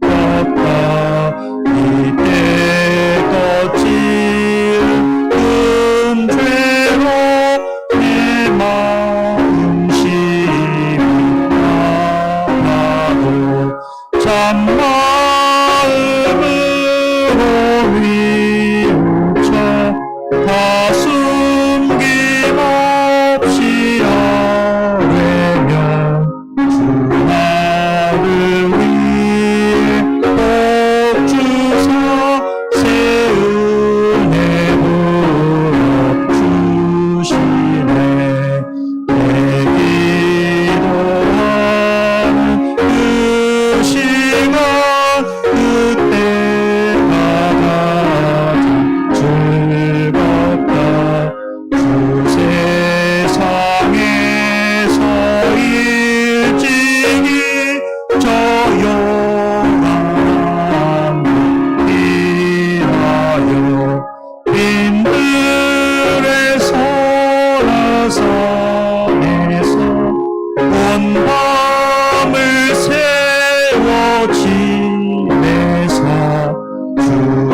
즐겁다. 이때 거칠 은죄로 내 마음심이 나도 참마음으로 위우쳐 다 숨김없이 아뢰며 주 나를 위해 복 주사 새 은혜 부어주시네. 내 기도하는 그 시간 그때가 가장 즐겁다. 주 세상에서 일찍이 저 영원한 피하여 빈들의 설화산에서 온 밤을 세워 지내사 주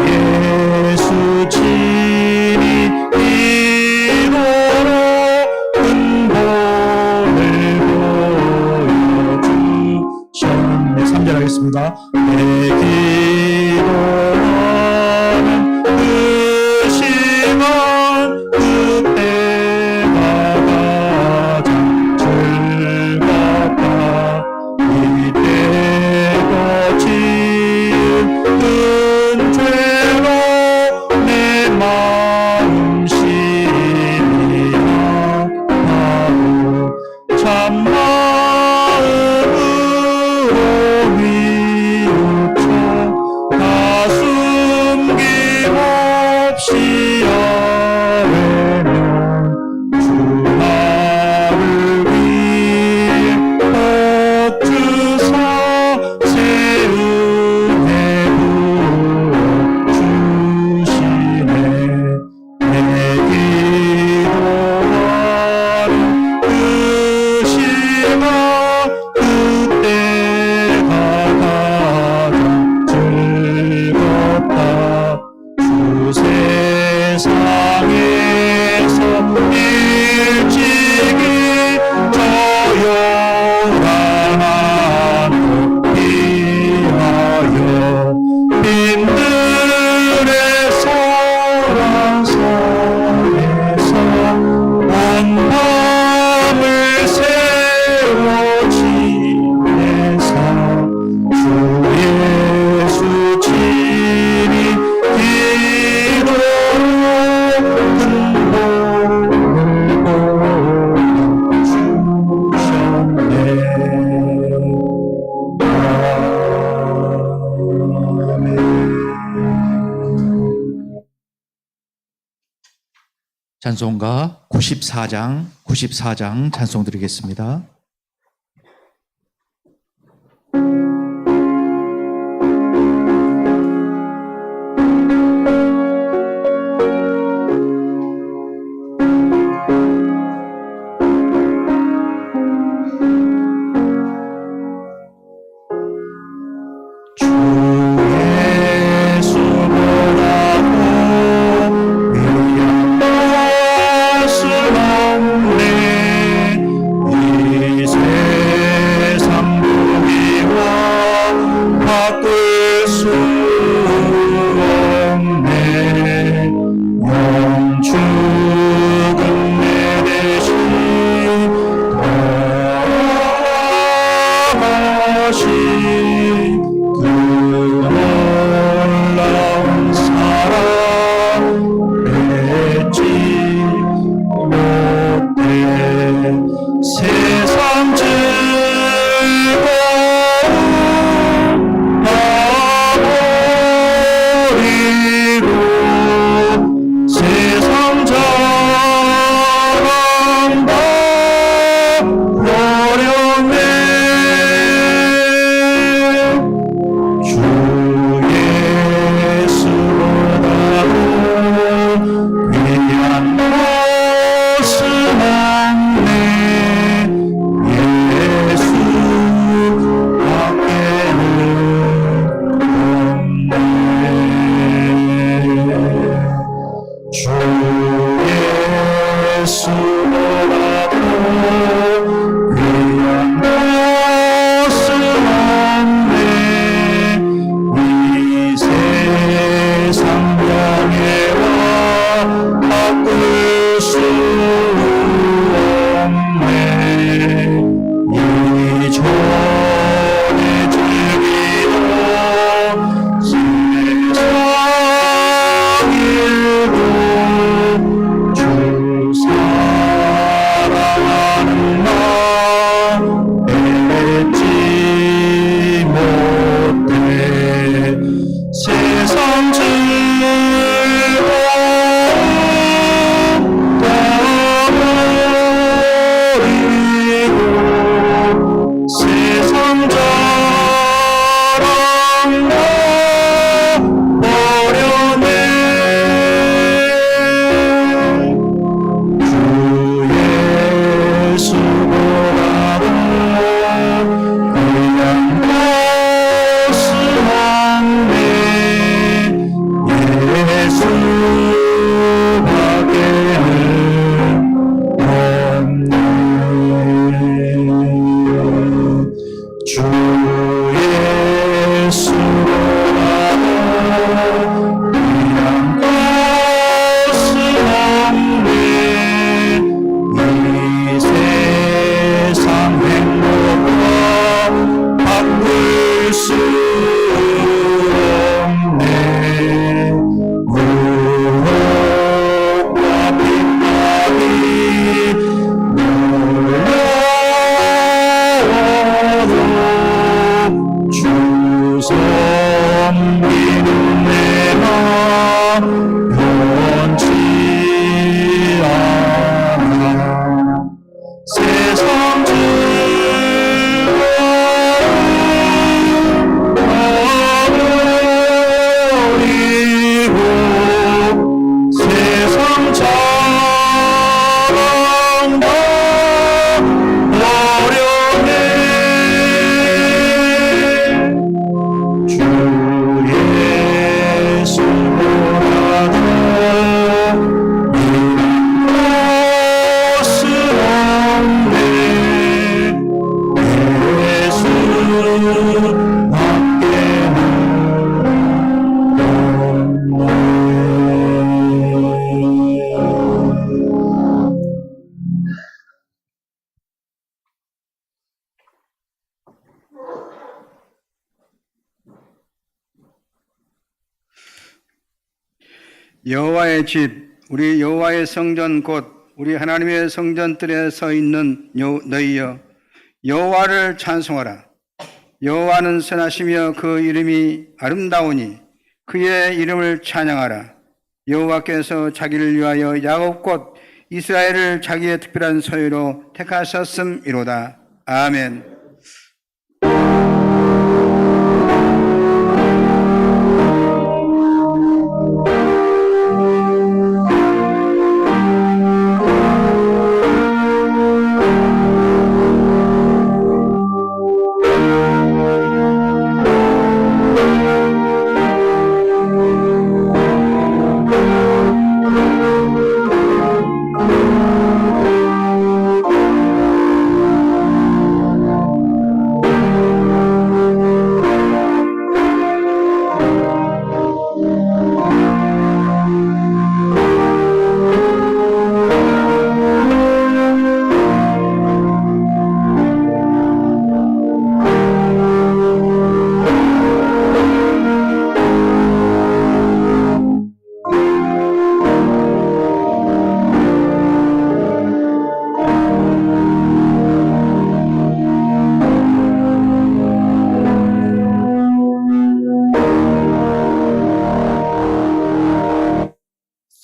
예수 친히 이도록 큰 본을 보여주셨네. 3절 하겠습니다. 내 기도하는 그 시간 그때가 가장 즐겁다. 이때 거친 은죄로 내 마음심이 나하고 참마음으로 위우쳐 다 숨김없이 아뢰며 주 나를 위해 복 주사 새 은혜 부어주시네. 내 기도하는 그 시간 그때가 가장 즐겁다. 주 세상에서 일찍이 저 요란한 곳 피하여 빈들의 설화산에서 온 밤을 세워 지내사 주 예수 친히 이도록 큰 본을 보여주셨네. 아멘. 찬송가 94장 찬송 드리겠습니다. 주 예수보다도 위대한 것은 없네. 이 세상 부귀와 바꿀 수 없네. 영축은 내 대신 돌아가신 그 놀라운 사랑 맺지 못해. 세상 즐거움 다 버리고 세상 자랑 다 버렸네. 주 예수로 이런 것은 없네. 이 세상 행복과 바꿀 수 없네. 무엇과 빛나니 놀라워도 주 섬기는 내 마음 변치 않아. 세상 즐거움 버리고 세상 자랑도 버렸네. 주 예수보다도 이런 것은 없네. 예수 밖에는 여호와의 집, 우리 여호와의 성전 곧 우리 하나님의 성전들에 서 있는 너희여, 여호와를 찬송하라. 여호와는 선하시며 그 이름이 아름다우니 그의 이름을 찬양하라. 여호와께서 자기를 위하여 야곱 곧 이스라엘을 자기의 특별한 소유로 택하셨음이로다. 아멘.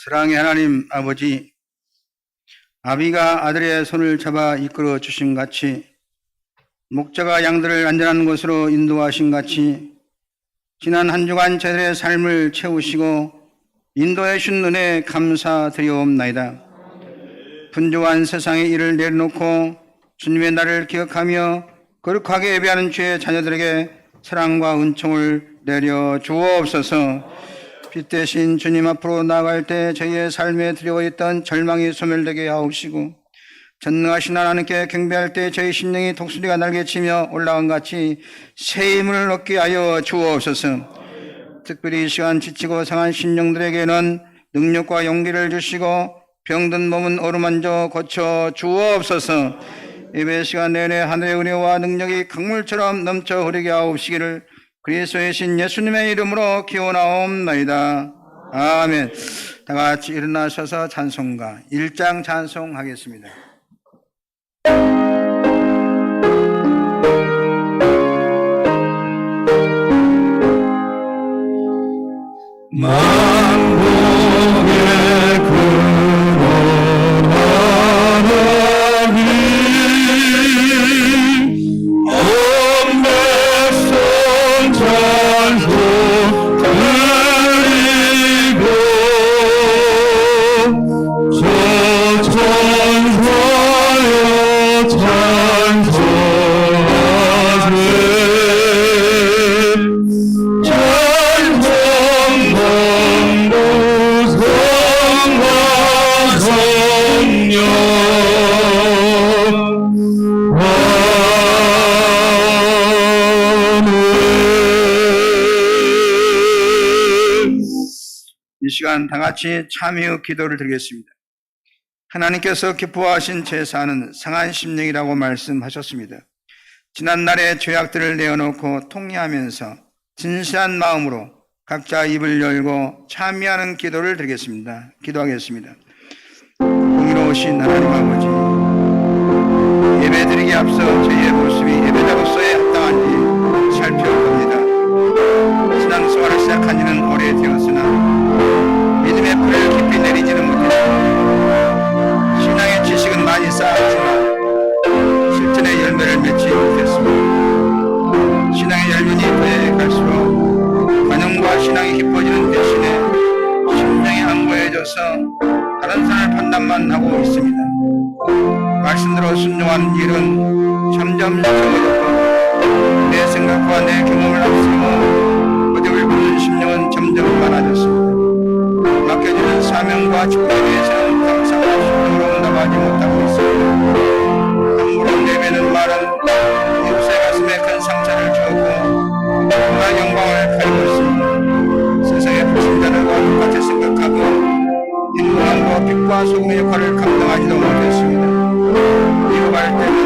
사랑의 하나님 아버지, 아비가 아들의 손을 잡아 이끌어 주신 같이 목자가 양들을 안전한 곳으로 인도하신 같이 지난 한 주간 저들의 삶을 채우시고 인도해 주신 은혜에 감사드리옵나이다. 분주한 세상의 일을 내려놓고 주님의 날을 기억하며 거룩하게 예배하는 주의 자녀들에게 사랑과 은총을 내려 주옵소서. 빛 대신 주님 앞으로 나아갈 때 저희의 삶에 두려워했던 절망이 소멸되게 하옵시고, 전능하신 하나님께 경배할 때 저희 심령이 독수리가 날개치며 올라간 같이 새 힘을 얻게 하여 주옵소서. 특별히 이 시간 지치고 상한 심령들에게는 능력과 용기를 주시고 병든 몸은 어루만져 고쳐 주옵소서. 예배 시간 내내 하늘의 은혜와 능력이 강물처럼 넘쳐 흐르게 하옵시기를 그리스도의 신 예수님의 이름으로 기원하옵나이다. 아멘. 다 같이 일어나셔서 찬송가 1장 찬송하겠습니다. 만국의 근원 하나님, 온 백성 찬송 드리고 저 천사여 찬송하세. 성령 이 시간 다 같이 참여 기도를 드리겠습니다. 하나님께서 기뻐하신 제사는 상한 심령이라고 말씀하셨습니다. 지난날의 죄악들을 내어놓고 통회하면서 진실한 마음으로 각자 입을 열고 참여하는 기도를 드리겠습니다. 기도하겠습니다. 공의로우신 하나님 아버지, 예배드리기에 앞서 저희의 모습이 예배자로서의 합당한지 살펴볼 겁니다. 신앙생활을 시작한 지는 오래되었으나 믿음의 불을 깊이 내리지는 못했습니다. 신앙의 지식은 많이 쌓았지만 실천의 열매를 맺지 못했습니다. 신앙의 열매니 더해 갈수록 관용과 신앙이 깊어지는 대신에 심령이 안고해져서 다른 사람의 판단만 하고 있습니다. 말씀대로 순종하는 일은 점점 적어졌고 내 생각과 내 경험을 앞세우고 고집을 부는 심령은 점점 많아졌습니다. 맡겨지는 사명과 직분에 대해서는 감사와 심령으로 응답하지 못하고 있습니다. 함부로 내뱉는 말은 이웃의 가슴에 큰 상처를 주었고 그러나 영광을 가리고 있습니다. 세상의 불신자들과 똑같이 생각하고 행동함으로 빛과 소금의 역할을 감당하지도 못했습니다. 미워할 때는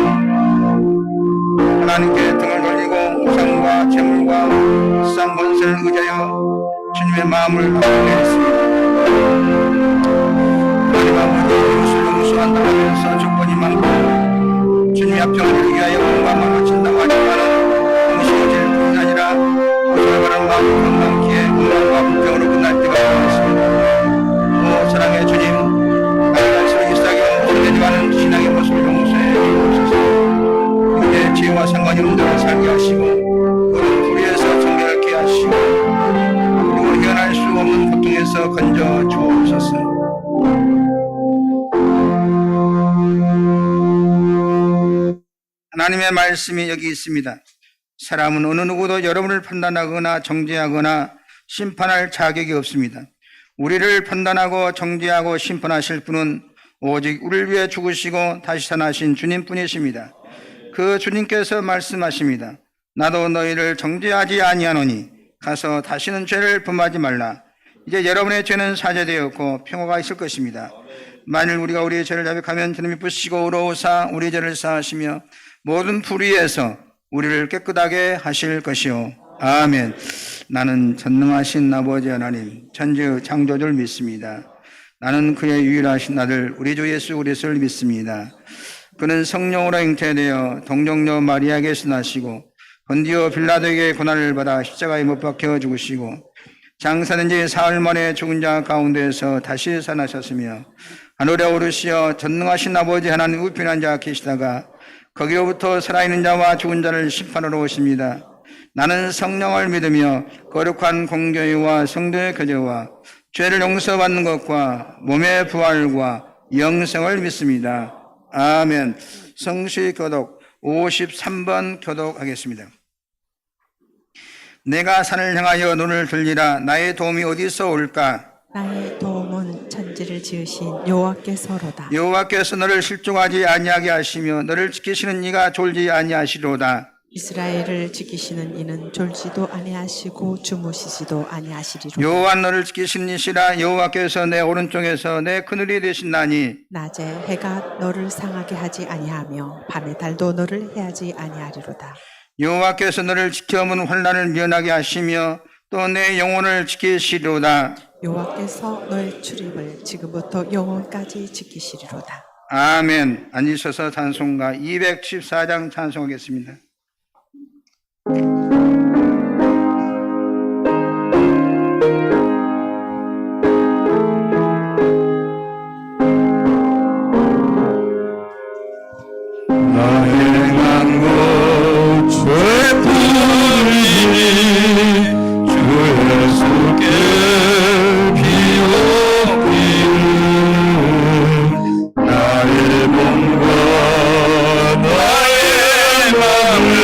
하나님께 등을 돌리고 우상과 재물과 세상 권세를 의지하여 주님의 마음을 바꾸려했습니다. 하나님 아버지, 이웃을 용서한다고 하면서 조건이 많고 주님의 합정을 위하여 공감을 바친다고 하지만 공식어질 뿐이 아니라 고소하는 마음이 건강기에 음란과 불평으로 끝날 때가 많았습니다. 사랑의 주님, 나이갈수록 이삭이 무서워지가는 신앙의 모습을 용서해 주옵소서. 이제 죄와 상관이 없는 대로 살게 하시고 그런 불의에서 정결케 하시고 그리고 헤어날 수 없는 고통에서 건져 주옵소서. 하나님의 말씀이 여기 있습니다. 사람은 어느 누구도 여러분을 판단하거나 정죄하거나 심판할 자격이 없습니다. 우리를 판단하고 정죄하고 심판하실 분은 오직 우리를 위해 죽으시고 다시 살아나신 주님뿐이십니다. 그 주님께서 말씀하십니다. 나도 너희를 정죄하지 아니하노니 가서 다시는 죄를 범하지 말라. 이제 여러분의 죄는 사죄되었고 평화가 있을 것입니다. 만일 우리가 우리의 죄를 자백하면 주님이 부시고 의로우사 우리의 죄를 사하시며 모든 불의에서 우리를 깨끗하게 하실 것이요. 아멘. 나는 전능하신 아버지 하나님 천지의 창조주를 믿습니다. 나는 그의 유일하신 아들 우리 주 예수 그리스도를 믿습니다. 그는 성령으로 잉태되어 동정녀 마리아에게서 나시고 본디오 빌라도에게 고난을 받아 십자가에 못 박혀 죽으시고 장사된 지 사흘 만에 죽은 자 가운데에서 다시 살아나셨으며 하늘에 오르시어 전능하신 아버지 하나님 우편에 앉아 계시다가 거기로부터 살아있는 자와 죽은 자를 심판하러 오십니다. 나는 성령을 믿으며 거룩한 공교회와 성도의 교제와 죄를 용서받는 것과 몸의 부활과 영생을 믿습니다. 아멘. 성시 교독 53번 교독하겠습니다. 내가 산을 향하여 눈을 들리라. 나의 도움이 어디서 올까? 나의 도움은 천지를 지으신 여호와께서로다. 여호와께서 너를 실족하지 아니하게 하시며 너를 지키시는 이가 졸지 아니하시리로다. 이스라엘을 지키시는 이는 졸지도 아니하시고 주무시지도 아니하시리로다. 여호와 너를 지키시는 이시라. 여호와께서 내 오른쪽에서 내 그늘이 되신다니. 낮에 해가 너를 상하게 하지 아니하며 밤에 달도 너를 해하지 아니하리로다. 여호와께서 너를 지켜오면 환난을 면하게 하시며 또 내 영혼을 지키시리로다. 여호와께서 너의 출입을 지금부터 영원까지 지키시리로다. 아멘. 앉으셔서 찬송가 214장 찬송하겠습니다. 나의 행한 것 죄뿐이니 주 예수께 비옵기는 나의 몸과 나의 마음을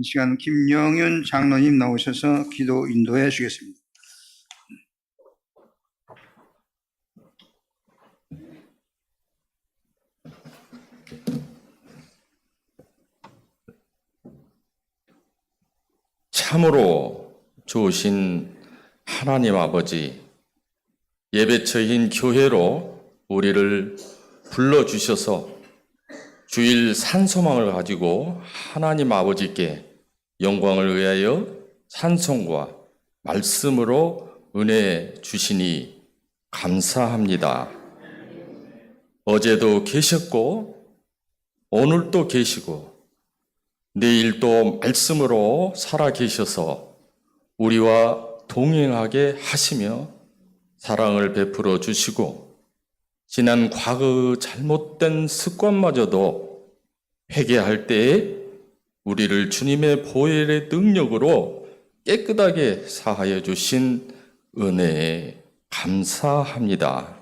이 시간 김영윤 장로님 나오셔서 기도 인도해 주겠습니다. 참으로 좋으신 하나님 아버지, 예배처인 교회로 우리를 불러주셔서 주일 산소망을 가지고 하나님 아버지께 영광을 위하여 찬송과 말씀으로 은혜 주시니 감사합니다. 어제도 계셨고 오늘도 계시고 내일도 말씀으로 살아 계셔서 우리와 동행하게 하시며 사랑을 베풀어 주시고 지난 과거 잘못된 습관마저도 회개할 때에 우리를 주님의 보혈의 능력으로 깨끗하게 사하여 주신 은혜에 감사합니다.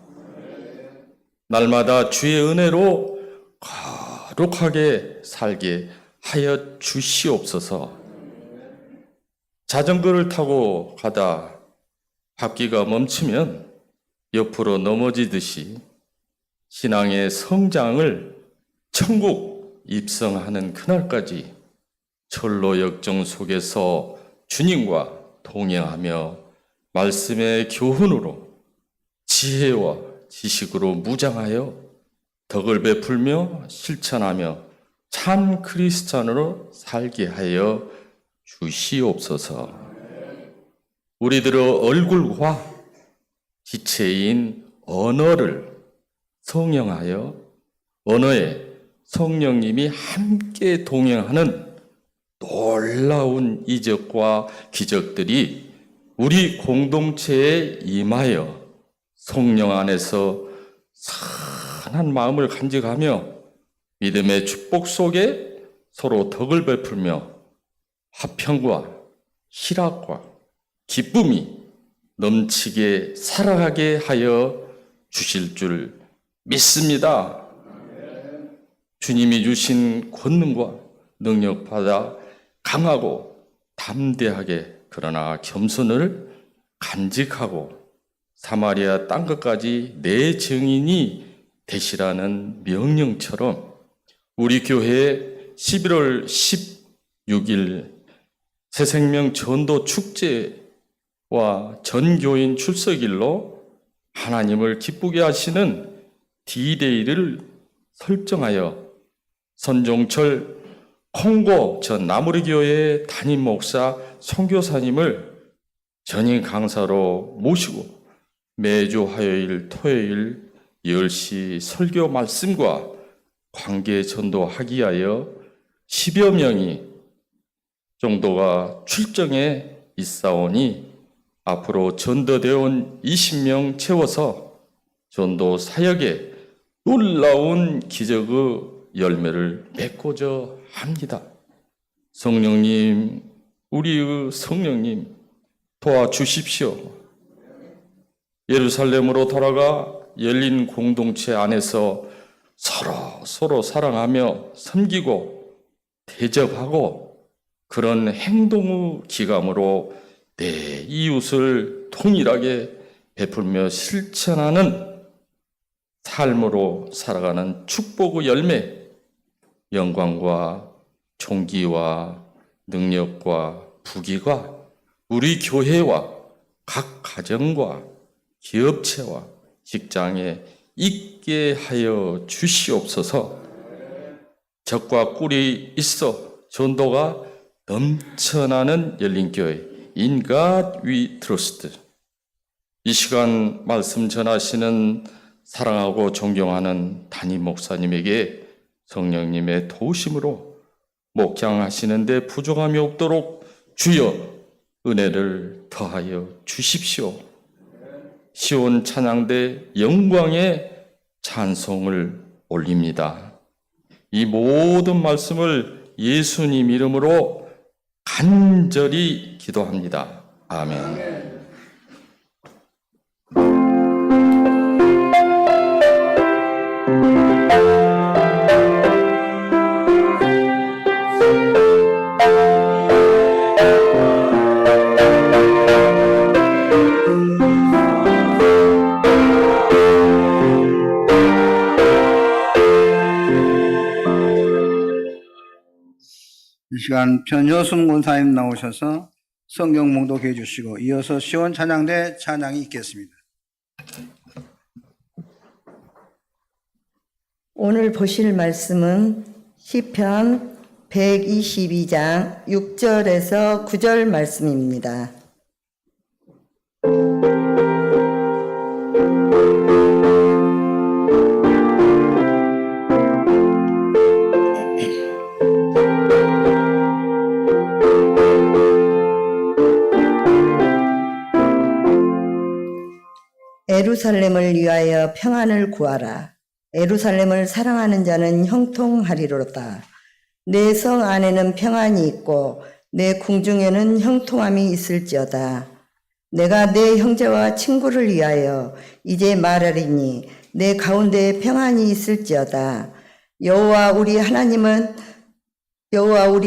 날마다 주의 은혜로 거룩하게 살게 하여 주시옵소서. 자전거를 타고 가다 바퀴가 멈추면 옆으로 넘어지듯이 신앙의 성장을 천국 입성하는 그날까지 철로 역정 속에서 주님과 동행하며 말씀의 교훈으로 지혜와 지식으로 무장하여 덕을 베풀며 실천하며 참 크리스찬으로 살게 하여 주시옵소서. 우리들의 얼굴과 지체인 언어를 성령하여 언어에 성령님이 함께 동행하는 놀라운 이적과 기적들이 우리 공동체에 임하여 성령 안에서 선한 마음을 간직하며 믿음의 축복 속에 서로 덕을 베풀며 화평과 희락과 기쁨이 넘치게 살아가게 하여 주실 줄 믿습니다. 주님이 주신 권능과 능력 받아 강하고 담대하게 그러나 겸손을 간직하고 사마리아 땅끝까지 내 증인이 되시라는 명령처럼 우리 교회 11월 16일 새생명 전도 축제와 전교인 출석일로 하나님을 기쁘게 하시는 D-Day를 설정하여 선종철 콩고 전 나무리교회 담임 목사 선교사님을 전임 강사로 모시고 매주 화요일 토요일 10시 설교 말씀과 관계 전도하기 위하여 10여 명이 정도가 출정해 있사오니 앞으로 전도대원 20명 채워서 전도 사역에 놀라운 기적의 열매를 맺고자 합니다. 성령님, 우리의 성령님 도와주십시오. 예루살렘으로 돌아가 열린 공동체 안에서 서로 사랑하며 섬기고 대접하고 그런 행동의 기감으로 내 이웃을 통일하게 베풀며 실천하는 삶으로 살아가는 축복의 열매, 영광과 존귀와 능력과 부귀가 우리 교회와 각 가정과 기업체와 직장에 있게 하여 주시옵소서. 적과 꿀이 있어 전도가 넘쳐나는 열린교회 In God we trust. 이 시간 말씀 전하시는 사랑하고 존경하는 담임 목사님에게 성령님의 도우심으로 목장하시는데 부족함이 없도록 주여 은혜를 더하여 주십시오. 시온 찬양대 영광의 찬송을 올립니다. 이 모든 말씀을 예수님 이름으로 간절히 기도합니다. 아멘. 이 시간 변효순 권사님 나오셔서 성경 봉독해 주시고 이어서 시온 찬양대 찬양이 있겠습니다. 오늘 보실 말씀은 시편 122장 6절에서 9절 말씀입니다. 에루살렘을 위하여 평안을 구하라. 에루살렘을 사랑하는 자는 형통하리로다. 내 성 안에는 평안이 있고 내 궁중에는 형통함이 있을지어다. 내가 내 형제와 친구를 위하여 이제 말하리니 내 가운데 평안이 있을지어다. 여호와 우리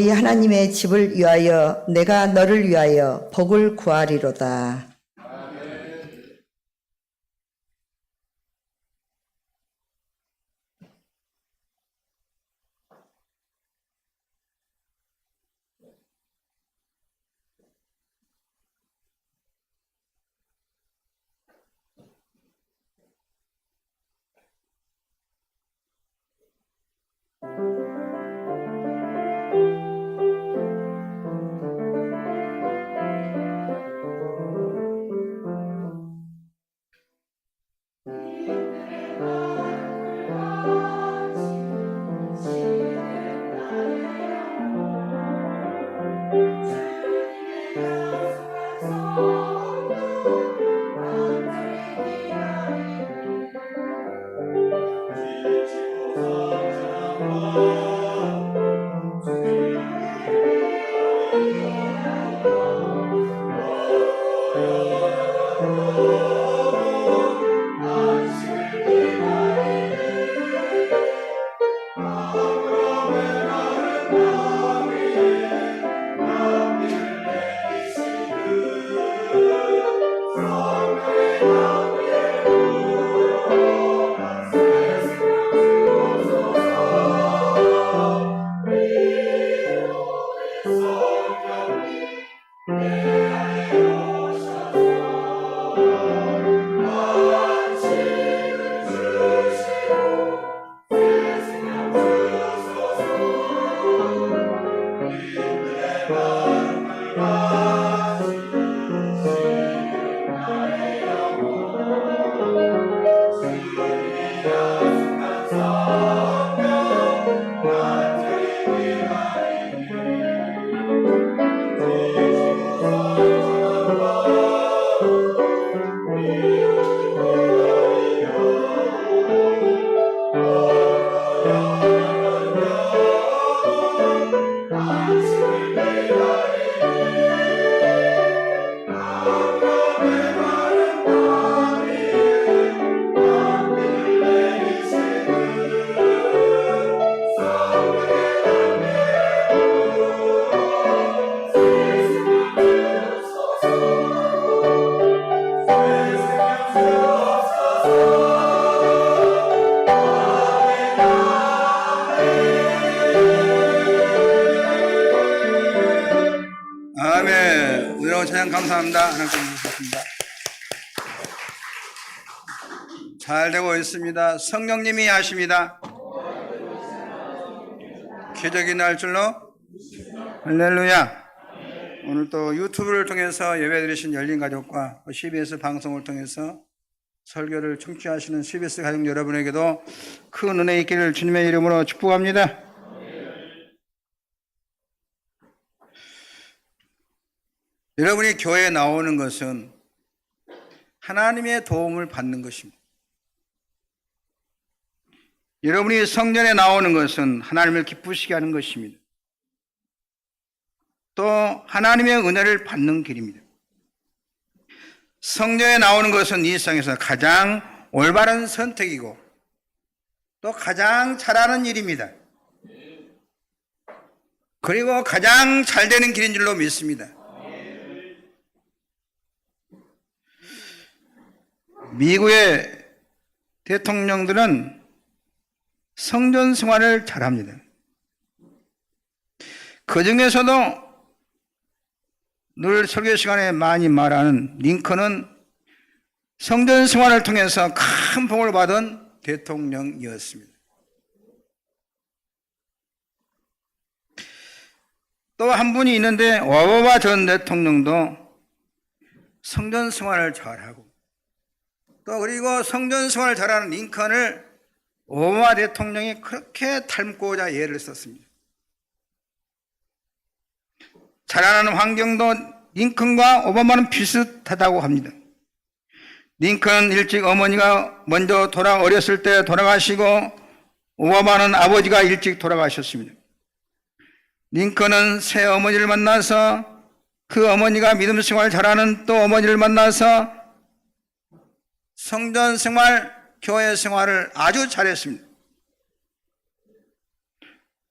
하나님의 집을 위하여 내가 너를 위하여 복을 구하리로다. 아멘. 은혜로운 찬양 감사합니다. 하나님께 감사합니다. 잘 되고 있습니다. 성령님이 하십니다. 기적이 날 줄로 할렐루야. 오늘 또 유튜브를 통해서 예배드리신 열린가족과 CBS 방송을 통해서 설교를 청취하시는 CBS 가족 여러분에게도 큰 은혜 있기를 주님의 이름으로 축복합니다. 여러분이 교회에 나오는 것은 하나님의 도움을 받는 것입니다. 여러분이 성전에 나오는 것은 하나님을 기쁘시게 하는 것입니다. 또 하나님의 은혜를 받는 길입니다. 성전에 나오는 것은 이 세상에서 가장 올바른 선택이고 또 가장 잘하는 일입니다. 그리고 가장 잘 되는 길인 줄로 믿습니다. 미국의 대통령들은 성전 생활을 잘합니다. 그 중에서도 늘 설교 시간에 많이 말하는 링컨은 성전 생활을 통해서 큰 복을 받은 대통령이었습니다. 또 한 분이 있는데 오바마 전 대통령도 성전 생활을 잘하고 또 그리고 성전 생활을 잘하는 링컨을 오바마 대통령이 그렇게 닮고자 예를 썼습니다. 자라나는 환경도 링컨과 오바마는 비슷하다고 합니다. 링컨은 일찍 어머니가 먼저 어렸을 때 돌아가시고 오바마는 아버지가 일찍 돌아가셨습니다. 링컨은 새 어머니를 만나서 그 어머니가 믿음 생활 잘하는 또 어머니를 만나서 성전 생활, 교회 생활을 아주 잘했습니다.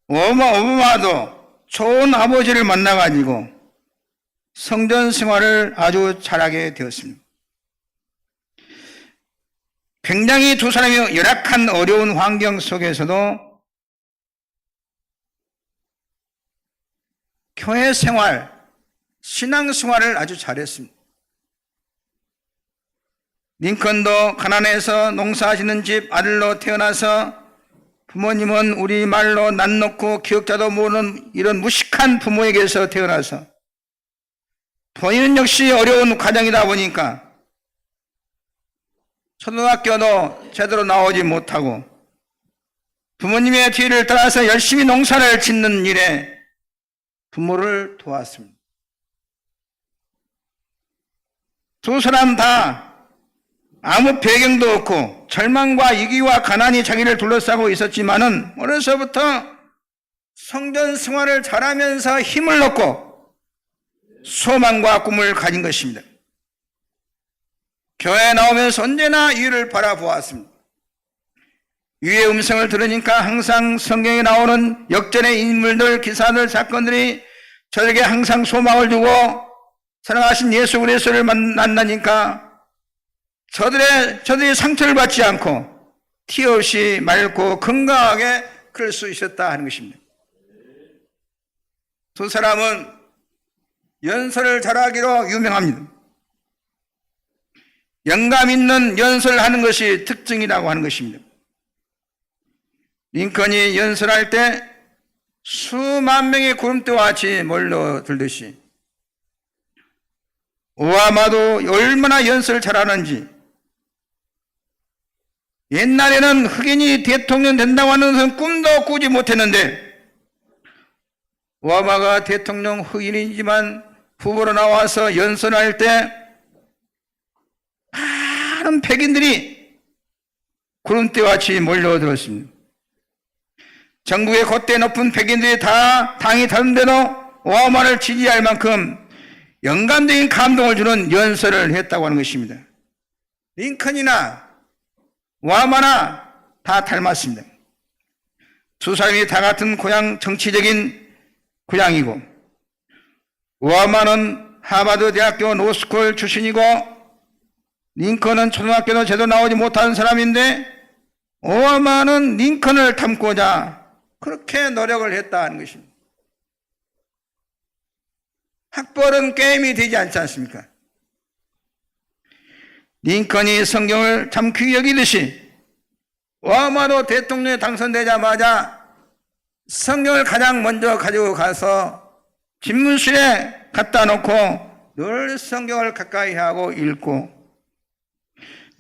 오바마도 좋은 아버지를 만나가지고 성전 생활을 아주 잘하게 되었습니다. 굉장히 두 사람이 열악한 어려운 환경 속에서도 교회 생활, 신앙 생활을 아주 잘했습니다. 링컨도 가난해서 농사짓는 집 아들로 태어나서 부모님은 우리 말로 낯 놓고 기억자도 모르는 이런 무식한 부모에게서 태어나서 본인은 역시 어려운 가정이다 보니까 초등학교도 제대로 나오지 못하고 부모님의 뒤를 따라서 열심히 농사를 짓는 일에 부모를 도왔습니다. 두 사람 다 아무 배경도 없고 절망과 위기와 가난이 자기를 둘러싸고 있었지만은 어려서부터 성전 생활을 잘하면서 힘을 얻고 소망과 꿈을 가진 것입니다. 교회에 나오면서 언제나 위를 바라보았습니다. 위의 음성을 들으니까 항상 성경에 나오는 역전의 인물들, 기사들, 사건들이 저에게 항상 소망을 주고 사랑하신 예수 그리스도를 만나니까 저들이 상처를 받지 않고 티 없이 맑고 건강하게 그럴 수 있었다 하는 것입니다. 두 사람은 연설을 잘하기로 유명합니다. 영감 있는 연설을 하는 것이 특징이라고 하는 것입니다. 링컨이 연설할 때 수만 명의 구름대와 같이 몰려들듯이 오바마도 얼마나 연설을 잘하는지 옛날에는 흑인이 대통령 된다고 하는 것은 꿈도 꾸지 못했는데 오바마가 대통령 흑인이지만 후보로 나와서 연설할 때 많은 백인들이 구름대와 같이 몰려들었습니다. 전국의 콧대 높은 백인들이 다 당이 다른데도 오바마를 지지할 만큼 영감적인 감동을 주는 연설을 했다고 하는 것입니다. 링컨이나 오바마나 다 닮았습니다. 두 사람이 다 같은 고향, 정치적인 고향이고 오바마는 하버드 대학교 로스쿨 출신이고 링컨은 초등학교도 제대로 나오지 못한 사람인데 오바마는 링컨을 닮고자 그렇게 노력을 했다는 것입니다. 학벌은 게임이 되지 않지 않습니까? 링컨이 성경을 참 귀히 여기듯이 오바마도 대통령에 당선되자마자 성경을 가장 먼저 가지고 가서 집문실에 갖다 놓고 늘 성경을 가까이 하고 읽고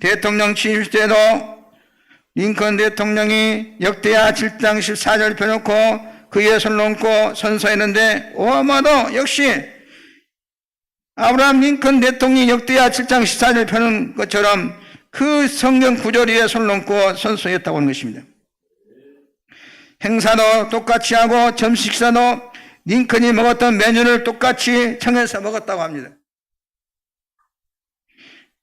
대통령 취임 때도 링컨 대통령이 역대하 7장 14절 펴놓고 그의 손을 얹고 선서했는데 오바마도 역시 아브라함 링컨 대통령이 역대하 7장 14절 펴는 것처럼 그 성경 구절 위에 손을 얹고 선서했다고 하는 것입니다. 행사도 똑같이 하고 점심 식사도 링컨이 먹었던 메뉴를 똑같이 청해서 먹었다고 합니다.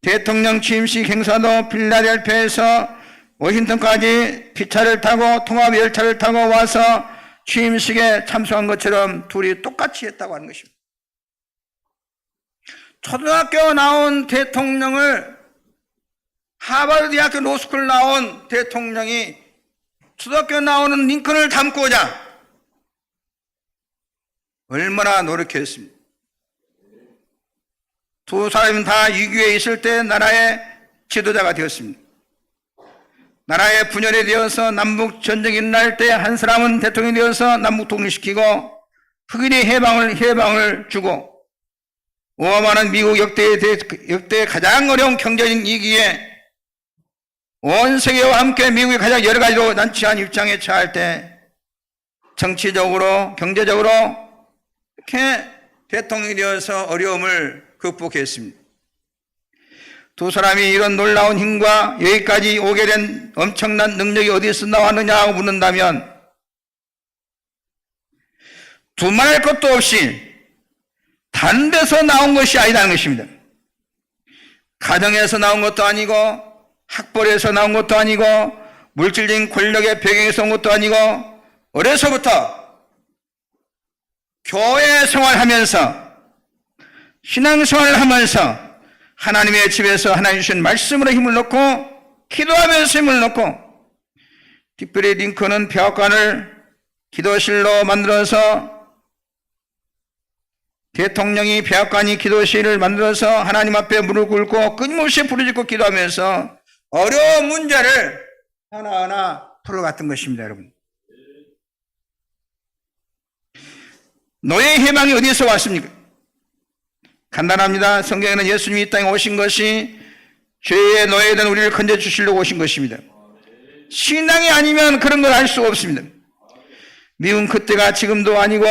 대통령 취임식 행사도 필라델피아에서 워싱턴까지 기차를 타고 통합 열차를 타고 와서 취임식에 참석한 것처럼 둘이 똑같이 했다고 하는 것입니다. 초등학교 나온 대통령을 하버드 대학교 로스쿨 나온 대통령이 초등학교 나오는 링컨을 닮고자 얼마나 노력했습니다. 두 사람이 다 위기에 있을 때 나라의 지도자가 되었습니다. 나라의 분열이 되어서 남북 전쟁이 일어날 때 한 사람은 대통령이 되어서 남북 독립시키고 흑인의 해방을 주고 오바마는 미국 역대 가장 어려운 경제적 위기에 온 세계와 함께 미국이 가장 여러 가지로 난처한 입장에 처할 때 정치적으로 경제적으로 이렇게 대통령이 되어서 어려움을 극복했습니다. 두 사람이 이런 놀라운 힘과 여기까지 오게 된 엄청난 능력이 어디서 나왔느냐고 묻는다면 두말할 것도 없이 다른 데서 나온 것이 아니라는 것입니다. 가정에서 나온 것도 아니고 학벌에서 나온 것도 아니고 물질적인 권력의 배경에서 온 것도 아니고 어려서부터 교회 생활하면서 신앙생활을 하면서 하나님의 집에서 하나님 주신 말씀으로 힘을 넣고 기도하면서 힘을 넣고 특별히 링컨은 백악관을 기도실로 만들어서 대통령이 백악관이 기도실을 만들어서 하나님 앞에 무릎 꿇고 끊임없이 부르짖고 기도하면서 어려운 문제를 하나하나 풀어갔던 것입니다, 여러분. 노예 해방이 어디서 왔습니까? 간단합니다. 성경에는 예수님이 이 땅에 오신 것이 죄의 노예된 우리를 건져주시려고 오신 것입니다. 신앙이 아니면 그런 걸 알 수 없습니다. 미운 그때가 지금도 아니고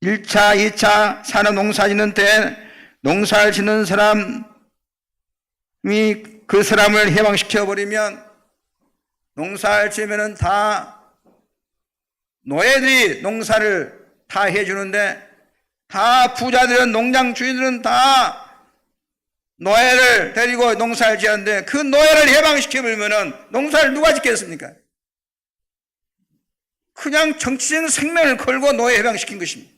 1차, 2차 산업 농사 짓는 때 농사를 짓는 사람이 그 사람을 해방시켜버리면 농사를 지으면 다 노예들이 농사를 다 해주는데 다 부자들은 농장 주인들은 다 노예를 데리고 농사를 지었는데 그 노예를 해방시켜버리면 농사를 누가 짓겠습니까? 그냥 정치적 생명을 걸고 노예 해방시킨 것입니다.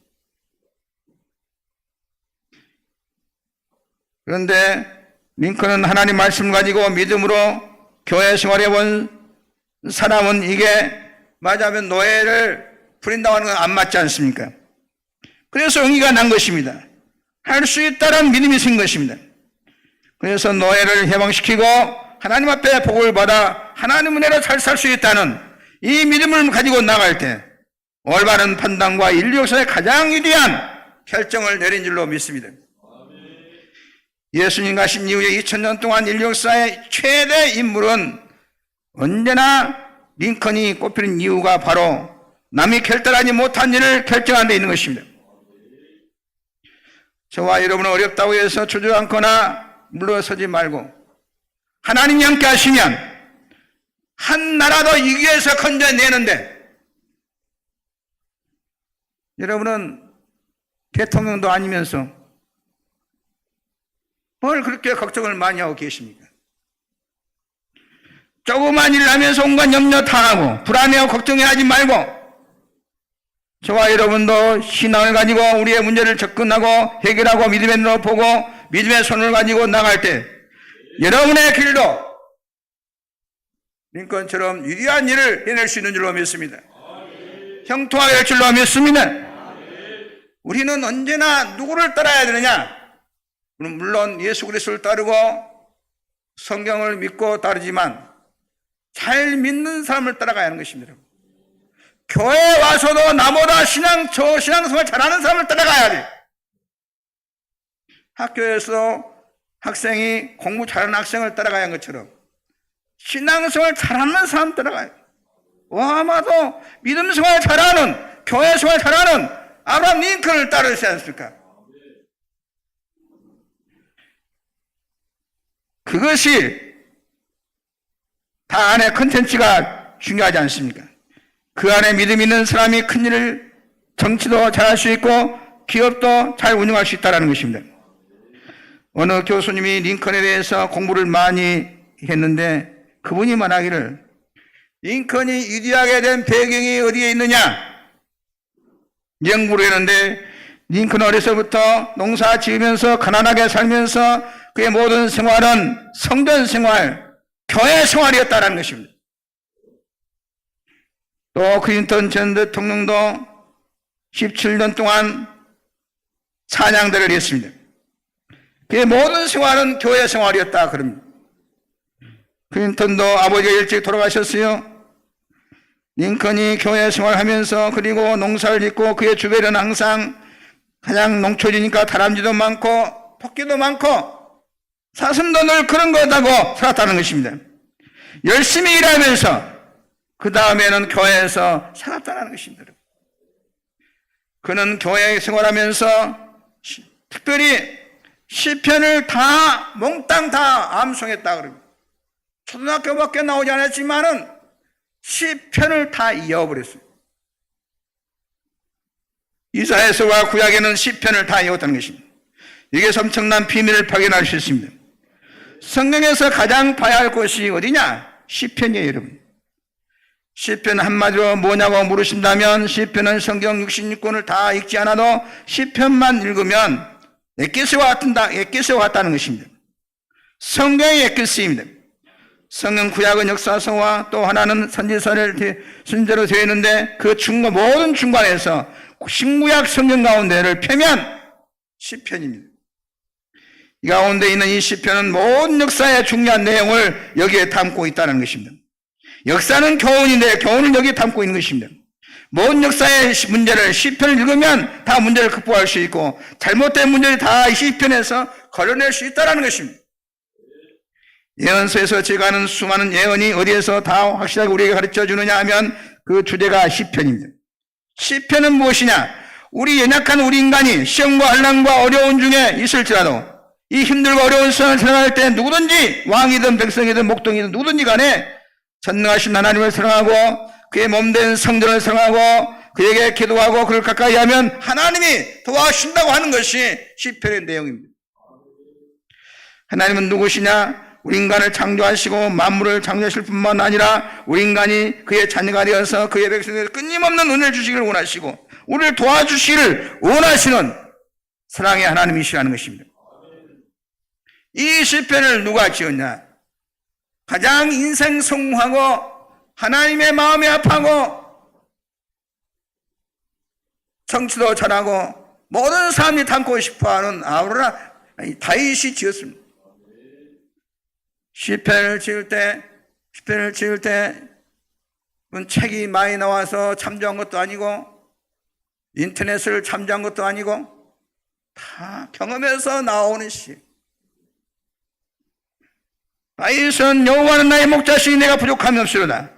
그런데 링컨은 하나님 말씀 가지고 믿음으로 교회 생활해 본 사람은 이게 맞아면 노예를 부린다고 하는 건 안 맞지 않습니까? 그래서 응의가 난 것입니다. 할 수 있다는 믿음이 생긴 것입니다. 그래서 노예를 해방시키고 하나님 앞에 복을 받아 하나님 은혜로 잘 살 수 있다는 이 믿음을 가지고 나갈 때 올바른 판단과 인류 역사의 가장 위대한 결정을 내린 줄로 믿습니다. 예수님 가신 이후에 2000년 동안 인류 역사의 최대 인물은 언제나 링컨이 꼽히는 이유가 바로 남이 결단하지 못한 일을 결정하는 데 있는 것입니다. 저와 여러분은 어렵다고 해서 주저앉거나 물러서지 말고 하나님이 함께 하시면 한 나라도 위기에서 건져내는데 여러분은 대통령도 아니면서 뭘 그렇게 걱정을 많이 하고 계십니까? 조그만 일을 하면서 온갖 염려 다 하고 불안해하고 걱정하지 말고 저와 여러분도 신앙을 가지고 우리의 문제를 접근하고 해결하고 믿음의 눈으로 보고 믿음의 손을 가지고 나갈 때 여러분의 길도 링컨처럼 위대한 일을 해낼 수 있는 줄로 믿습니다. 형통하게 할 줄로 믿습니다. 우리는 언제나 누구를 따라야 되느냐? 물론 예수 그리스도를 따르고 성경을 믿고 따르지만 잘 믿는 사람을 따라가야 하는 것입니다. 교회에 와서도 나보다 신앙생활 잘하는 사람을 따라가야 돼. 학교에서 학생이 공부 잘하는 학생을 따라가야 하는 것처럼 신앙생활 잘하는 사람 따라가야 돼. 아마도 믿음생활 잘하는, 교회생활 잘하는 아브라함 링컨을 따르지 않습니까? 그것이 다 안에 컨텐츠가 중요하지 않습니까? 그 안에 믿음 있는 사람이 큰 일을 정치도 잘할 수 있고 기업도 잘 운영할 수 있다는 것입니다. 어느 교수님이 링컨에 대해서 공부를 많이 했는데 그분이 말하기를 링컨이 위대하게 된 배경이 어디에 있느냐 연구를 했는데 링컨은 어려서부터 농사 지으면서 가난하게 살면서 그의 모든 생활은 성전 생활, 교회 생활이었다는 것입니다. 또 클린턴 전 대통령도 17년 동안 찬양대를 했습니다. 그의 모든 생활은 교회 생활이었다 그럽니다. 클린턴도 아버지가 일찍 돌아가셨어요. 링컨이 교회 생활하면서 그리고 농사를 짓고 그의 주변은 항상 가장 농촌이니까 다람쥐도 많고 토끼도 많고 사슴도 늘 그런 거다고 살았다는 것입니다. 열심히 일하면서 그 다음에는 교회에서 살았다는 것입니다. 그는 교회 생활하면서 특별히 시편을 다 몽땅 다 암송했다 그럽니다. 초등학교밖에 나오지 않았지만은 시편을 다 이어버렸어요. 이사야서와 구약에는 시편을 다 이었다는 것입니다. 여기에서 엄청난 비밀을 발견할 수 있습니다. 성경에서 가장 봐야 할 것이 어디냐? 시편이에요, 여러분. 시편 한마디로 뭐냐고 물으신다면 시편은 성경 66권을 다 읽지 않아도 시편만 읽으면 에키스와 같다는 것입니다. 성경의 에키스입니다. 성경 구약은 역사서와 또 하나는 선지서를 순서로 되어 있는데 그 모든 중간에서 신구약 성경 가운데를 펴면 시편입니다. 이 가운데 있는 이 시편은 모든 역사의 중요한 내용을 여기에 담고 있다는 것입니다. 역사는 교훈인데 교훈을 여기에 담고 있는 것입니다. 모든 역사의 문제를 시편을 읽으면 다 문제를 극복할 수 있고 잘못된 문제를 다 이 시편에서 걸어낼 수 있다는 것입니다. 예언서에서 제가 하는 수많은 예언이 어디에서 다 확실하게 우리에게 가르쳐 주느냐 하면 그 주제가 시편입니다. 시편은 무엇이냐? 우리 연약한 우리 인간이 시험과 환난과 어려운 중에 있을지라도 이 힘들고 어려운 세상을 살아갈 때 누구든지 왕이든 백성이든 목동이든 누구든지 간에 전능하신 하나님을 사랑하고 그의 몸된 성전을 사랑하고 그에게 기도하고 그를 가까이 하면 하나님이 도와주신다고 하는 것이 시편의 내용입니다. 하나님은 누구시냐? 우리 인간을 창조하시고 만물을 창조하실 뿐만 아니라 우리 인간이 그의 자녀가 되어서 그의 백성에게 끊임없는 은혜를 주시기를 원하시고 우리를 도와주시기를 원하시는 사랑의 하나님이시라는 것입니다. 이 시편을 누가 지었냐? 가장 인생 성공하고 하나님의 마음에 합하고 정치도 잘하고 모든 사람이 닮고 싶어하는 다윗이 지었습니다. 시편을 지을 때 책이 많이 나와서 참조한 것도 아니고 인터넷을 참조한 것도 아니고 다 경험에서 나오는 시. 다윗은 여호와는 나의 목자시니 내가 부족함이 없으로다.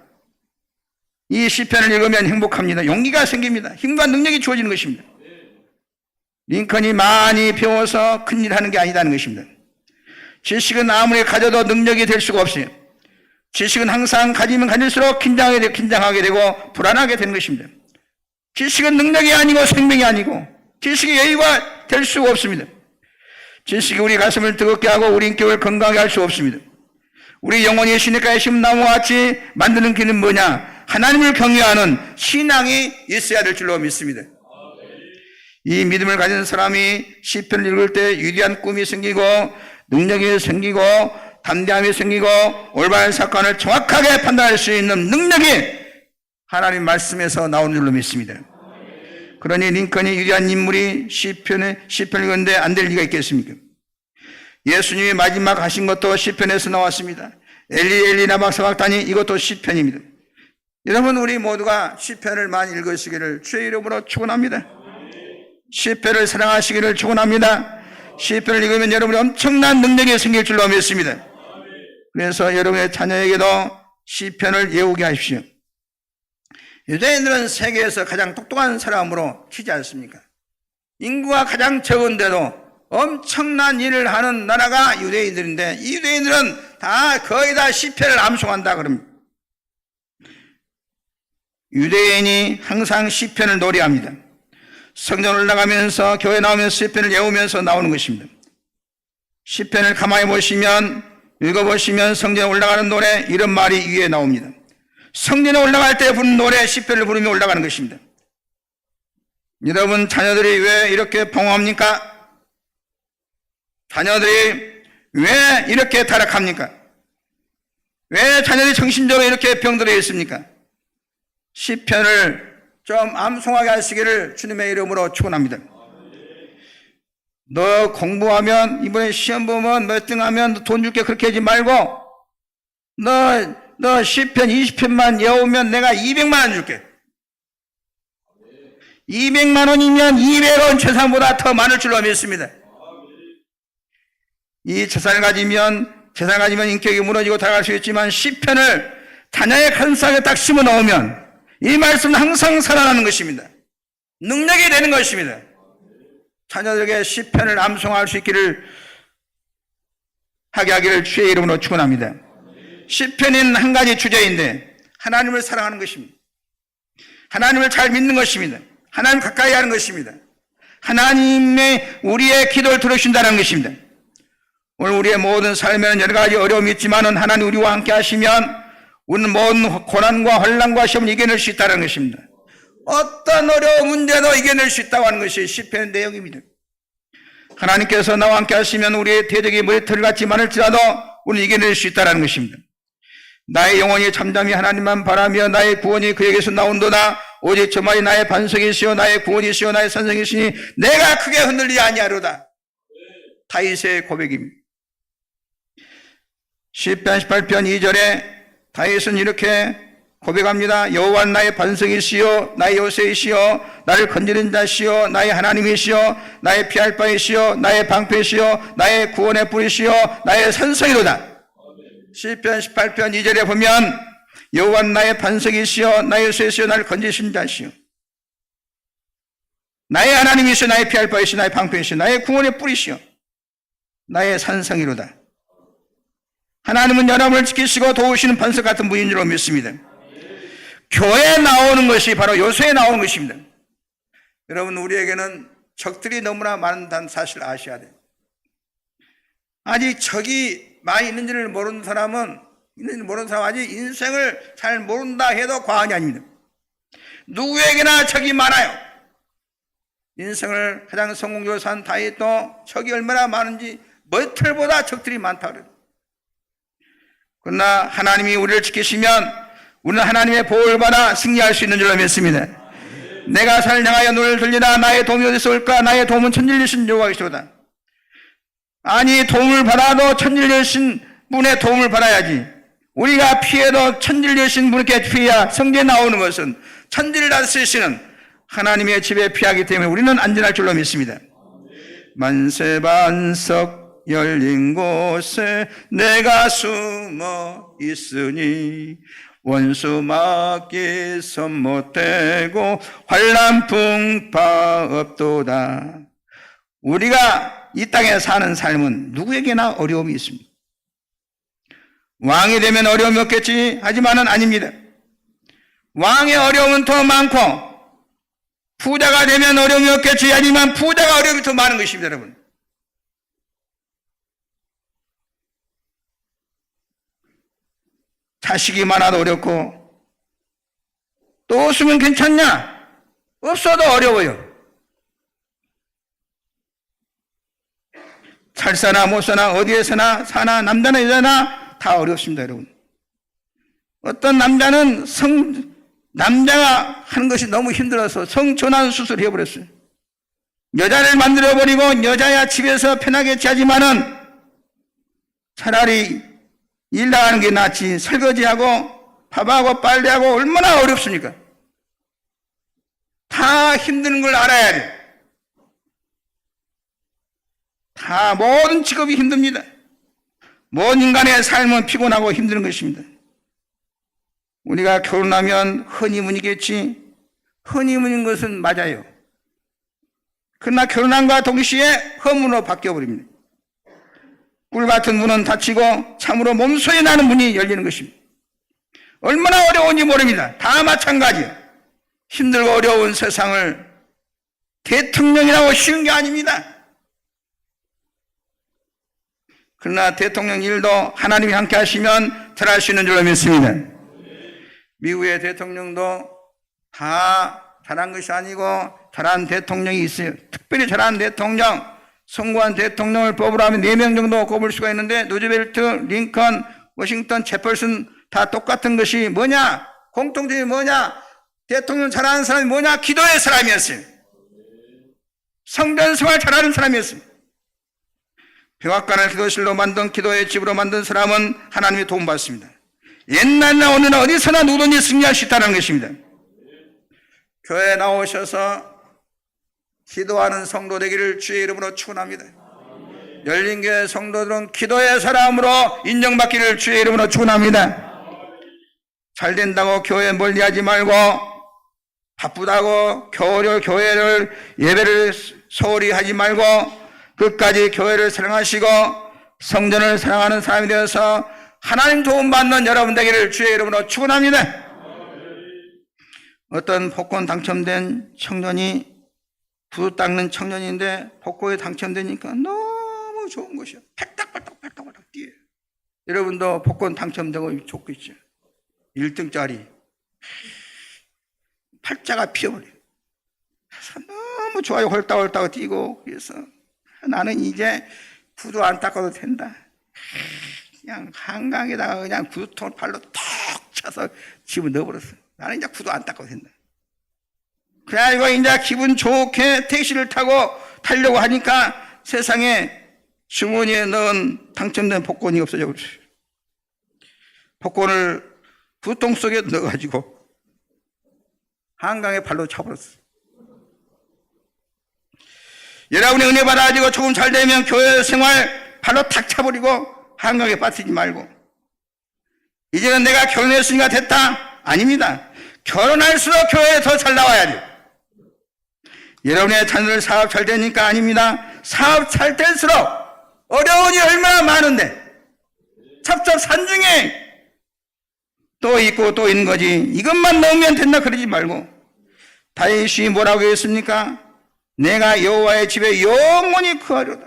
이 시편을 읽으면 행복합니다. 용기가 생깁니다. 힘과 능력이 주어지는 것입니다. 링컨이 많이 배워서 큰일 하는 게 아니다는 것입니다. 지식은 아무리 가져도 능력이 될 수가 없어요. 지식은 항상 가지면 가질수록 긴장하게 되고 불안하게 되는 것입니다. 지식은 능력이 아니고 생명이 아니고 지식이 여유가 될 수가 없습니다. 지식이 우리 가슴을 뜨겁게 하고 우리 인격을 건강하게 할 수 없습니다. 우리 영혼이 시냇가의 심나무와 같이 만드는 길은 뭐냐? 하나님을 경외하는 신앙이 있어야 될 줄로 믿습니다. 이 믿음을 가진 사람이 시편을 읽을 때 위대한 꿈이 생기고 능력이 생기고 담대함이 생기고 올바른 사건을 정확하게 판단할 수 있는 능력이 하나님 말씀에서 나오는 줄로 믿습니다. 그러니 링컨이 위대한 인물이 시편을 읽었는데 안 될 리가 있겠습니까? 예수님이 마지막 하신 것도 시편에서 나왔습니다. 엘리 엘리 라마 사박다니 이것도 시편입니다. 여러분 우리 모두가 시편을 많이 읽으시기를 주의 이름으로 축원합니다. 시편을 사랑하시기를 축원합니다. 시편을 읽으면 여러분이 엄청난 능력이 생길 줄로 믿습니다. 그래서 여러분의 자녀에게도 시편을 외우게 하십시오. 유대인들은 세계에서 가장 똑똑한 사람으로 치지 않습니까? 인구가 가장 적은데도 엄청난 일을 하는 나라가 유대인들인데 이 유대인들은 거의 다 시편을 암송한다 그럽니다. 유대인이 항상 시편을 노래합니다. 성전 올라가면서 교회 나오면서 시편을 외우면서 나오는 것입니다. 시편을 가만히 보시면 읽어보시면 성전에 올라가는 노래 이런 말이 위에 나옵니다. 성전에 올라갈 때 부르는 노래 시편을 부르며 올라가는 것입니다. 여러분 자녀들이 왜 이렇게 방황합니까? 자녀들이 왜 이렇게 타락합니까? 왜 자녀들이 정신적으로 이렇게 병들어 있습니까? 시편을 좀 암송하게 하시기를 주님의 이름으로 축원합니다. 너 공부하면 이번에 시험 보면 몇 등 하면 돈 줄게 그렇게 하지 말고 너 10편 20편만 외우면 내가 200만 원 줄게. 200만 원이면 200원 재산보다 더 많을 줄로 믿습니다. 이 재산을 가지면 인격이 무너지고 다가갈 수 있지만 10편을 자녀의 가슴속에 딱 심어 넣으면 이 말씀은 항상 살아나는 것입니다. 능력이 되는 것입니다. 자녀들에게 10편을 암송할 수 있기를 하게 하기를 주의 이름으로 축원합니다. 10편은 한 가지 주제인데 하나님을 사랑하는 것입니다. 하나님을 잘 믿는 것입니다. 하나님 가까이 하는 것입니다. 하나님의 우리의 기도를 들으신다는 것입니다. 오늘 우리의 모든 삶에는 여러 가지 어려움이 있지만은 하나님 우리와 함께 하시면 우리는 모든 고난과 혼란과 시험을 이겨낼 수 있다는 것입니다. 어떤 어려운 문제도 이겨낼 수 있다고 하는 것이 시편의 내용입니다. 하나님께서 나와 함께 하시면 우리의 대적이 머리털 같이 많을지라도 우리는 이겨낼 수 있다는 것입니다. 나의 영혼이 잠잠히 하나님만 바라며 나의 구원이 그에게서 나온도다. 오직 저만이 나의 반석이시오 나의 구원이시오 나의 산성이시니 내가 크게 흔들리지 아니하리로다. 다윗의 고백입니다. 시편 18편 2절에 다윗은 이렇게 고백합니다. 여호와는 나의 반석이시오 나의 요새이시오 나를 건지는 자시오 나의 하나님이시오 나의 피할 바이시오 나의 방패시오 나의 구원의 뿌리시오 나의 산성이로다. 시편 18편 2절에 보면 여호와는 나의 반석이시오 나의 요새이시오 나를 건지신 자시오 나의 하나님이시오 나의 피할 바이시오 나의 방패이시오 나의 구원의 뿌리시오 나의 산성이로다. 하나님은 여러분을 지키시고 도우시는 반석 같은 분인 줄로 믿습니다. 교회에 나오는 것이 바로 요새에 나오는 것입니다. 여러분 우리에게는 적들이 너무나 많다는 사실을 아셔야 돼요. 아직 적이 많이 있는지를 모르는 사람은 아직 인생을 잘 모른다 해도 과언이 아닙니다. 누구에게나 적이 많아요. 인생을 가장 성공적으로 산 다윗도 적이 얼마나 많은지 머리털보다 적들이 많다 그래요. 그러나 하나님이 우리를 지키시면 우리는 하나님의 보호를 받아 승리할 수 있는 줄로 믿습니다. 내가 산을 향하여 눈을 들리라 나의 도움이 어디서 올까 나의 도움은 천진리신 여호와이시로다. 아니 도움을 받아도 천진리신 분의 도움을 받아야지. 우리가 피해도 천진리신 분께 피해야. 성경에 나오는 것은 천지를 다스리시는 하나님의 집에 피하기 때문에 우리는 안전할 줄로 믿습니다. 만세반석 열린 곳에 내가 숨어 있으니 원수 막기 손 못대고 환난 풍파 없도다. 우리가 이 땅에 사는 삶은 누구에게나 어려움이 있습니다. 왕이 되면 어려움이 없겠지 하지만은 아닙니다. 왕의 어려움은 더 많고 부자가 되면 어려움이 없겠지 하지만 부자가 어려움이 더 많은 것입니다. 여러분 자식이 많아도 어렵고 또 없으면 괜찮냐? 없어도 어려워요. 잘 사나 못 사나 어디에서나 사나 남자나 여자나 다 어렵습니다. 여러분 어떤 남자는 남자가 하는 것이 너무 힘들어서 성전환 수술을 해버렸어요. 여자를 만들어버리고 여자야 집에서 편하게 지하지만은 차라리 일 나가는 게 낫지. 설거지하고 밥하고 빨래하고 얼마나 어렵습니까? 다 힘드는 걸 알아야 돼. 다 모든 직업이 힘듭니다. 모든 인간의 삶은 피곤하고 힘든 것입니다. 우리가 결혼하면 허니문이겠지. 허니문인 것은 맞아요. 그러나 결혼함과 동시에 허문으로 바뀌어버립니다. 꿀 같은 문은 닫히고 참으로 몸소리 나는 문이 열리는 것입니다. 얼마나 어려운지 모릅니다. 다 마찬가지예요. 힘들고 어려운 세상을 대통령이라고 쉬운 게 아닙니다. 그러나 대통령 일도 하나님이 함께 하시면 잘할 수 있는 줄로 믿습니다. 미국의 대통령도 다 잘한 것이 아니고 잘한 대통령이 있어요. 특별히 잘한 대통령, 성공한 대통령을 뽑으라면 4명 정도 꼽을 수가 있는데 루즈벨트, 링컨, 워싱턴, 제퍼슨 다 똑같은 것이 뭐냐? 공통점이 뭐냐? 대통령 잘하는 사람이 뭐냐? 기도의 사람이었어요. 성전 생활 잘하는 사람이었습니다. 백악관을 기도실로 만든 기도의 집으로 만든 사람은 하나님의 도움 받습니다. 옛날나 오늘나 어디서나 누구든지 승리할 수 있다는 것입니다. 교회에 나오셔서 기도하는 성도 되기를 주의 이름으로 축원합니다. 열린교회 성도들은 기도의 사람으로 인정받기를 주의 이름으로 축원합니다. 잘 된다고 교회 멀리하지 말고 바쁘다고 교회를 예배를 소홀히 하지 말고 끝까지 교회를 사랑하시고 성전을 사랑하는 사람이 되어서 하나님 도움 받는 여러분 되기를 주의 이름으로 축원합니다. 어떤 복권 당첨된 청년이 부두 닦는 청년인데 복권에 당첨되니까 너무 좋은 것이요. 팔딱팔딱 뛰어요. 여러분도 복권 당첨되고 좋고 있죠. 1등짜리 팔자가 피어버려요. 그래서 너무 좋아요. 홀딱홀딱 뛰고 그래서 나는 이제 구두 안 닦아도 된다. 그냥 한강에다가 그냥 구두통을 발로 톡 차서 집어 넣어버렸어. 나는 이제 구두 안 닦아도 된다. 그래가지고 이제 기분 좋게 택시를 타고 타려고 하니까 세상에 주머니에 넣은 당첨된 복권이 없어져 버렸어요. 복권을 구두통 속에 넣어가지고 한강에 발로 차버렸어. 여러분의 은혜 받아가지고 조금 잘 되면 교회 생활 발로 탁 차버리고 한강에 빠뜨리지 말고 이제는 내가 결혼했으니까 됐다? 아닙니다. 결혼할수록 교회에 더 잘 나와야 돼요. 여러분의 자녀들 사업 잘 되니까 아닙니다. 사업 잘 될수록 어려운 일이 얼마나 많은데 첩첩산중에 또 있고 또 있는 거지 이것만 넣으면 된다 그러지 말고 다윗이 뭐라고 했습니까? 내가 여호와의 집에 영원히 거하리로다.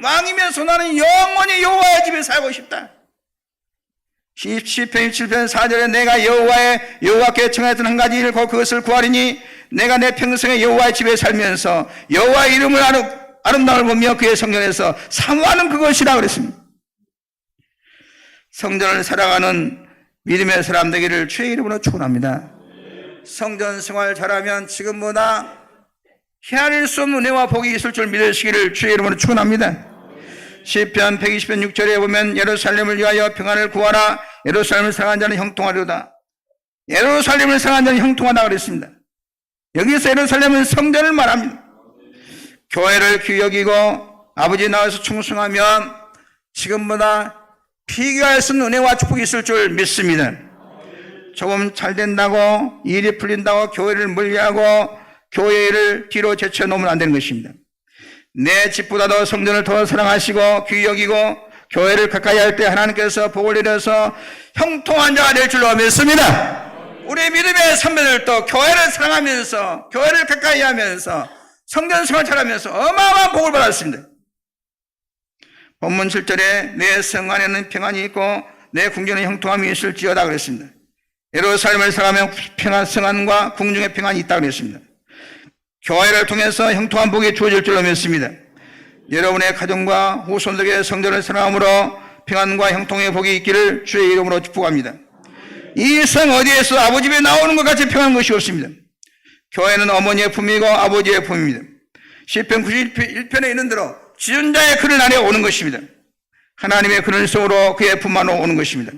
왕이면서 나는 영원히 여호와의 집에 살고 싶다. 시편 27편 4절에 내가 여호와께 청하였던 한 가지 일을 그것을 구하리니 내가 내 평생에 여호와의 집에 살면서 여호와의 이름을 아름다움을 보며 그의 성전에서 사모하는 그것이라 그랬습니다. 성전을 사랑하는 믿음의 사람 되기를 주의 이름으로 축원합니다. 성전 생활 잘하면 지금보다 헤아릴 수 없는 은혜와 복이 있을 줄 믿으시기를 주의 이름으로 축원합니다. 시편 120편 6절에 보면 예루살렘을 위하여 평안을 구하라. 예루살렘을 사랑하는 자는 형통하리로다. 예루살렘을 사랑하는 자는 형통하다 그랬습니다. 여기서 예루살렘은 성전을 말합니다. 교회를 귀히 여기고 아버지 나와서 충성하면 지금보다 비교할 수 없는 은혜와 축복이 있을 줄 믿습니다. 조금 잘 된다고 일이 풀린다고 교회를 멀리하고 교회 일을 뒤로 제쳐놓으면 안 되는 것입니다. 내 집보다도 성전을 더 사랑하시고 귀히 여기고 교회를 가까이 할 때 하나님께서 복을 내려서 형통한 자가 될 줄로 믿습니다. 우리 믿음의 선배들도 교회를 사랑하면서 교회를 가까이 하면서 성전 생활 잘하면서 어마어마한 복을 받았습니다. 본문 7절에 내 성 안에는 평안이 있고 내 궁전에 형통함이 있을지어다 그랬습니다. 예루살렘을 사랑하면 평안과 궁중에 평안이 있다고 그랬습니다. 교회를 통해서 형통한 복이 주어질 줄로 믿습니다. 여러분의 가정과 후손들에게 성전을 사랑함으로 평안과 형통의 복이 있기를 주의 이름으로 축복합니다. 이 성 어디에서 아버지 집에 나오는 것 같이 평안한 것이 없습니다. 교회는 어머니의 품이고 아버지의 품입니다. 시편 91편에 있는 대로 지존자의 그늘 아래 오는 것입니다. 하나님의 그늘 속으로 그의 품 안으로 오는 것입니다.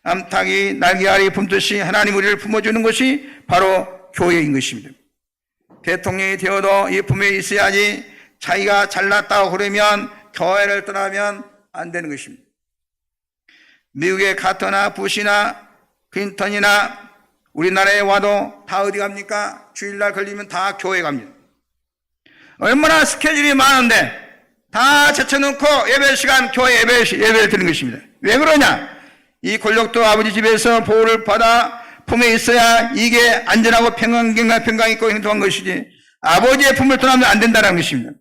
암탉이 날개알이 품듯이 하나님 우리를 품어주는 것이 바로 교회인 것입니다. 대통령이 되어도 이 품에 있어야지 자기가 잘났다고 그러면 교회를 떠나면 안 되는 것입니다. 미국의 카터나 부시나 클린턴이나 우리나라에 와도 다 어디 갑니까? 주일날 걸리면 다 교회 갑니다. 얼마나 스케줄이 많은데 다 제쳐놓고 예배 시간 교회 예배를 드리는 것입니다. 왜 그러냐? 이 권력도 아버지 집에서 보호를 받아 품에 있어야 이게 안전하고 평강 있고 행동한 것이지 아버지의 품을 떠나면 안 된다는 것입니다.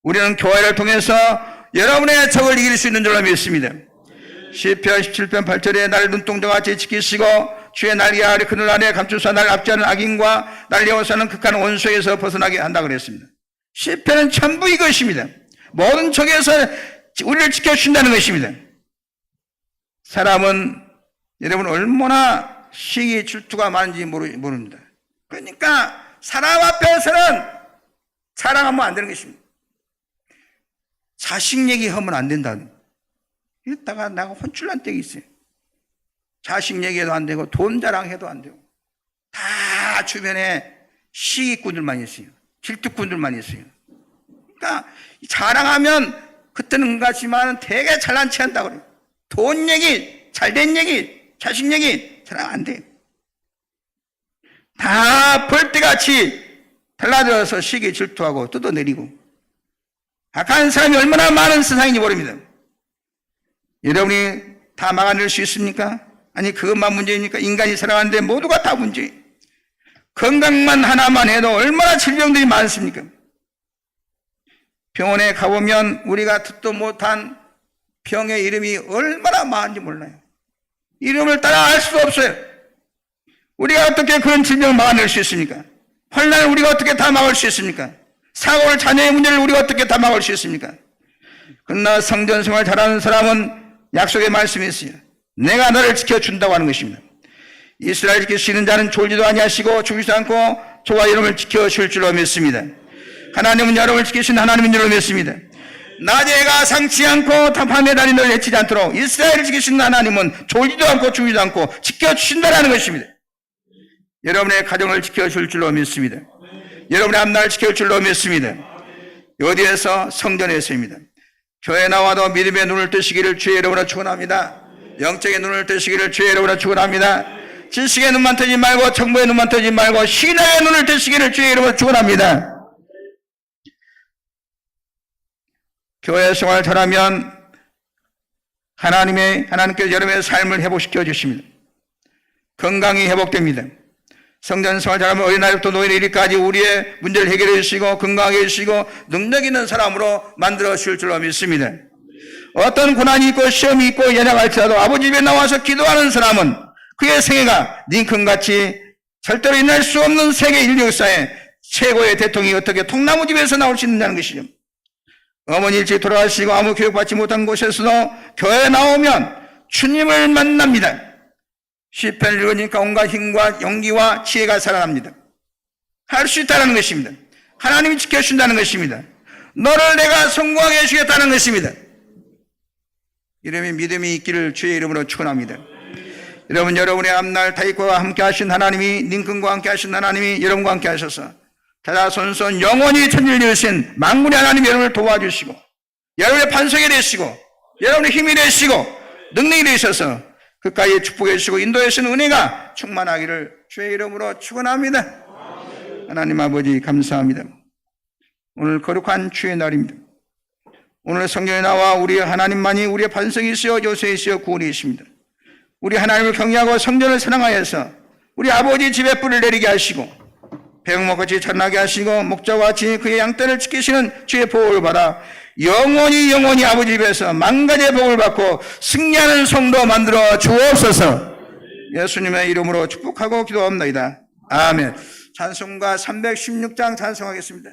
우리는 교회를 통해서 여러분의 적을 이길 수 있는 줄로 믿습니다. 시편 17편 8절에 나를 눈동자같이 지키시고 주의 날개 아래 그늘 아래 감추사 나를 압제하는 악인과 나를 여호사는 극한 원수에서 벗어나게 한다 그랬습니다. 시편은 전부 이것입니다. 모든 적에서 우리를 지켜주신다는 것입니다. 사람은 여러분 얼마나 시기 질투가 많은지 모릅니다. 그러니까 사람 앞에서는 자랑하면 안 되는 것입니다. 자식 얘기하면 안 된다는. 이랬다가 나가 혼쭐난 때가 있어요. 자식 얘기해도 안 되고 돈 자랑해도 안 되고 다 주변에 시기꾼들만 있어요. 질투꾼들만 있어요. 그러니까 자랑하면 그때는 같지만 되게 잘난 체 한다고 그래요. 돈 얘기, 잘된 얘기, 자식 얘기 자랑 안 돼요. 다 벌떼같이 달라들어서 시기 질투하고 뜯어내리고 악한 사람이 얼마나 많은 세상인지 모릅니다. 여러분이 다 막아낼 수 있습니까? 아니 그것만 문제입니까? 인간이 살아가는데 모두가 다 문제예요. 건강만 하나만 해도 얼마나 질병들이 많습니까? 병원에 가보면 우리가 듣도 못한 병의 이름이 얼마나 많은지 몰라요. 이름을 따라 알 수도 없어요. 우리가 어떻게 그런 질병을 막아낼 수 있습니까? 환난을 우리가 어떻게 다 막을 수 있습니까? 사고를 자녀의 문제를 우리가 어떻게 다 막을 수 있습니까? 그러나 성전 생활 잘하는 사람은 약속의 말씀이 있어요. 내가 너를 지켜준다고 하는 것입니다. 이스라엘 지키시는 자는 졸지도 아니하시고 죽이지도 않고 저와 여러분을 지켜줄 줄로 믿습니다. 하나님은 여러분을 지키신 하나님인 줄로 믿습니다. 낮에가 상치 않고 밤에 달이 너를 해치지 않도록 이스라엘을 지키시는 하나님은 졸지도 않고 죽이지도 않고 지켜주신다는 것입니다. 여러분의 가정을 지켜줄 줄로 믿습니다. 여러분의 앞날을 지켜줄 줄로 믿습니다. 어디에서? 성전에서입니다. 교회 나와도 믿음의 눈을 뜨시기를 주의 이름으로 축원합니다. 영적의 눈을 뜨시기를 주의 이름으로 축원합니다. 지식의 눈만 뜨지 말고 정보의 눈만 뜨지 말고 신앙의 눈을 뜨시기를 주의 이름으로 축원합니다. 교회 생활 잘하면 하나님께서 여러분의 삶을 회복시켜 주십니다. 건강이 회복됩니다. 성전 생활 잘하면 어린아이부터 노인에 이르기까지 우리의 문제를 해결해 주시고 건강하게 해주시고 능력 있는 사람으로 만들어 주실 줄로 믿습니다. 어떤 고난이 있고 시험이 있고 연약할지라도 아버지 집에 나와서 기도하는 사람은 그의 생애가 링컨같이 절대로 일어날 수 없는 세계 인류 역사에 최고의 대통령이 어떻게 통나무 집에서 나올 수 있느냐는 것이죠. 어머니 일찍 돌아가시고 아무 교육받지 못한 곳에서도 교회에 나오면 주님을 만납니다. 시편을 읽으니까 온갖 힘과 용기와 지혜가 살아납니다. 할 수 있다는 것입니다. 하나님이 지켜준다는 것입니다. 너를 내가 성공하게 해주겠다는 것입니다. 이름이 믿음이 있기를 주의 이름으로 축원합니다. 여러분, 여러분의 앞날 다윗과 함께 하신 하나님이, 링컨과 함께 하신 하나님이 여러분과 함께 하셔서 자자손손 영원히 천지를 이루신 만군의 하나님 여러분을 도와주시고 여러분의 반석이 되시고 여러분의 힘이 되시고 능력이 되셔서 그까지 축복해 주시고 인도해 주시는 은혜가 충만하기를 주의 이름으로 축원합니다. 하나님 아버지 감사합니다. 오늘 거룩한 주의 날입니다. 오늘 성경에 나와 우리 하나님만이 우리의 반석이시여 요새이시여 구원이십니다. 우리 하나님을 경외하고 성전을 사랑하여서 우리 아버지 집에 뿔을 내리게 하시고 백목같이 자라나게 하시고 목자와 같이 그의 양떼를 지키시는 주의 보호를 받아 영원히 아버지 집에서 만가지의 복을 받고 승리하는 성도 만들어 주옵소서. 예수님의 이름으로 축복하고 기도합니다. 아멘. 찬송가 316장 찬송하겠습니다.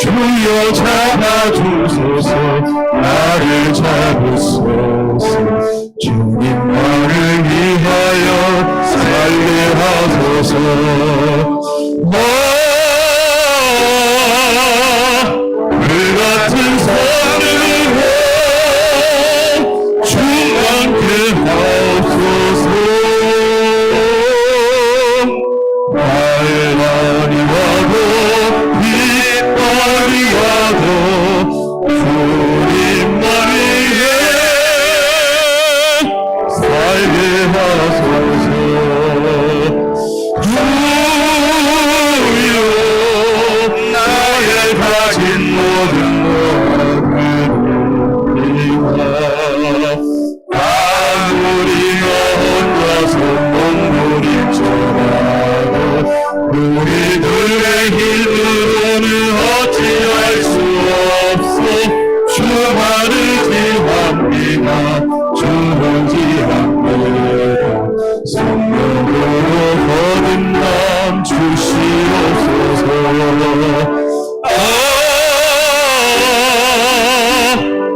주여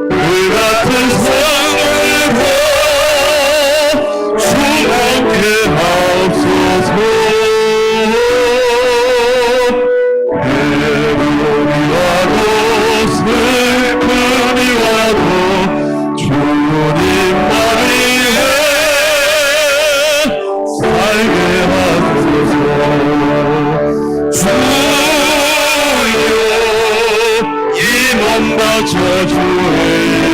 불같은 성으로 충만케 하옵소서. 괴로움이 와도 슬픔이 와도 주님만을 위해 살게 하소서. 주여 이 몸 바쳐 주의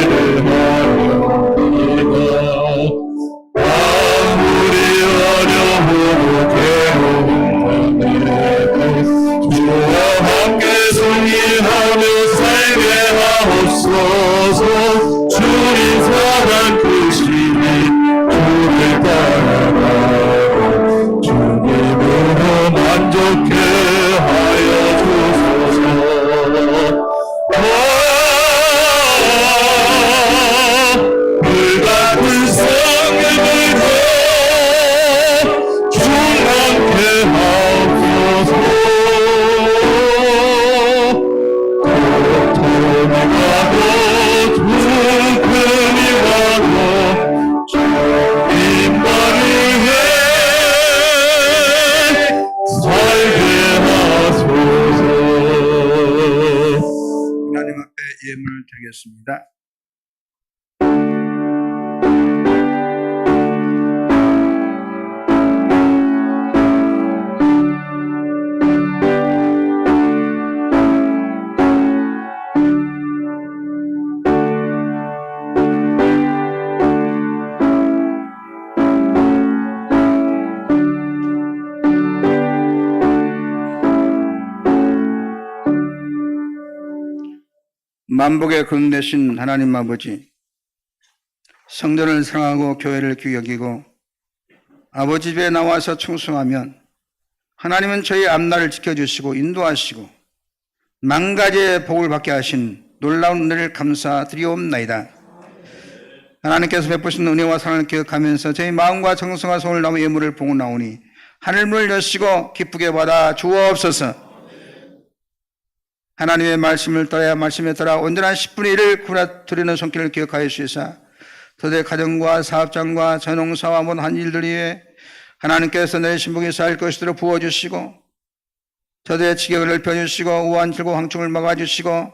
일을 하옵나이다. 아무리 어려워도 괴로움만에 주와 함께 승리하며 살게 하옵소서. 주님 사랑 크시니 주를 따라가고 주님으로 만족해 하여 주소서. 불같은 성령으로 충만케 하옵소서. 고통이 와도 슬픔이 와도 주님만을 위해 살게 하소서. 하나님 앞에 예물을 드리겠습니다. 만복의 금 되신 하나님 아버지, 성전을 사랑하고 교회를 귀히 여기고 아버지 집에 나와서 청송하면 하나님은 저희 앞날을 지켜주시고 인도하시고 만가지의 복을 받게 하신 놀라운 은혜를 감사드리옵나이다. 하나님께서 베푸신 은혜와 사랑을 기억하면서 저희 마음과 정성과 손을 담아 예물을 봉헌하오니 하늘문을 여시고 기쁘게 받아 주옵소서. 하나님의 말씀을 따라 말씀에 따라 온전한 10분의 1을 구라드리는 손길을 기억하여 주시사 저দের 가정과 사업장과 전농사와 모든 한 일들 위해 하나님께서 내리신 복이 쌓일 것이도록 부어주시고 저들의 지경을 넓혀주시고 우한질고 황충을 막아주시고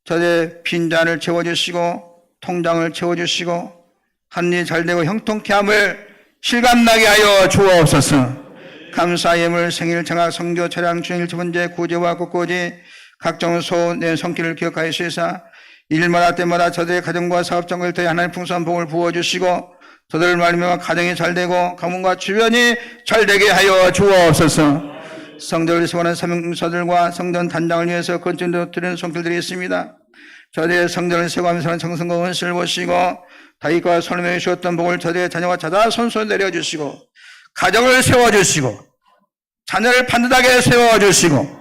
저들의 빈잔을 채워주시고 통장을 채워주시고 한일이 잘되고 형통케 함을 실감나게 하여 주옵소서. 감사 예물 생일 장학 성교 차량 주일 주번제 구제와 국고지 각종 소내 손길을 기억하여 주시사 일마다 때마다 저들의 가정과 사업장을 더해 하나님 풍성한 복을 부어주시고 저들 말미암아 가정이 잘되고 가문과 주변이 잘되게 하여 주옵소서. 성전을 세우는 사명사들과 성전 단장을 위해서 건축을 드리는 손길들이 있습니다. 저들의 성전을 세워가면서 정성과 은혜를 보시고 다윗과 솔로몬이 주었던 복을 저들의 자녀와 자다 손수 내려주시고 가정을 세워주시고 자녀를 반듯하게 세워주시고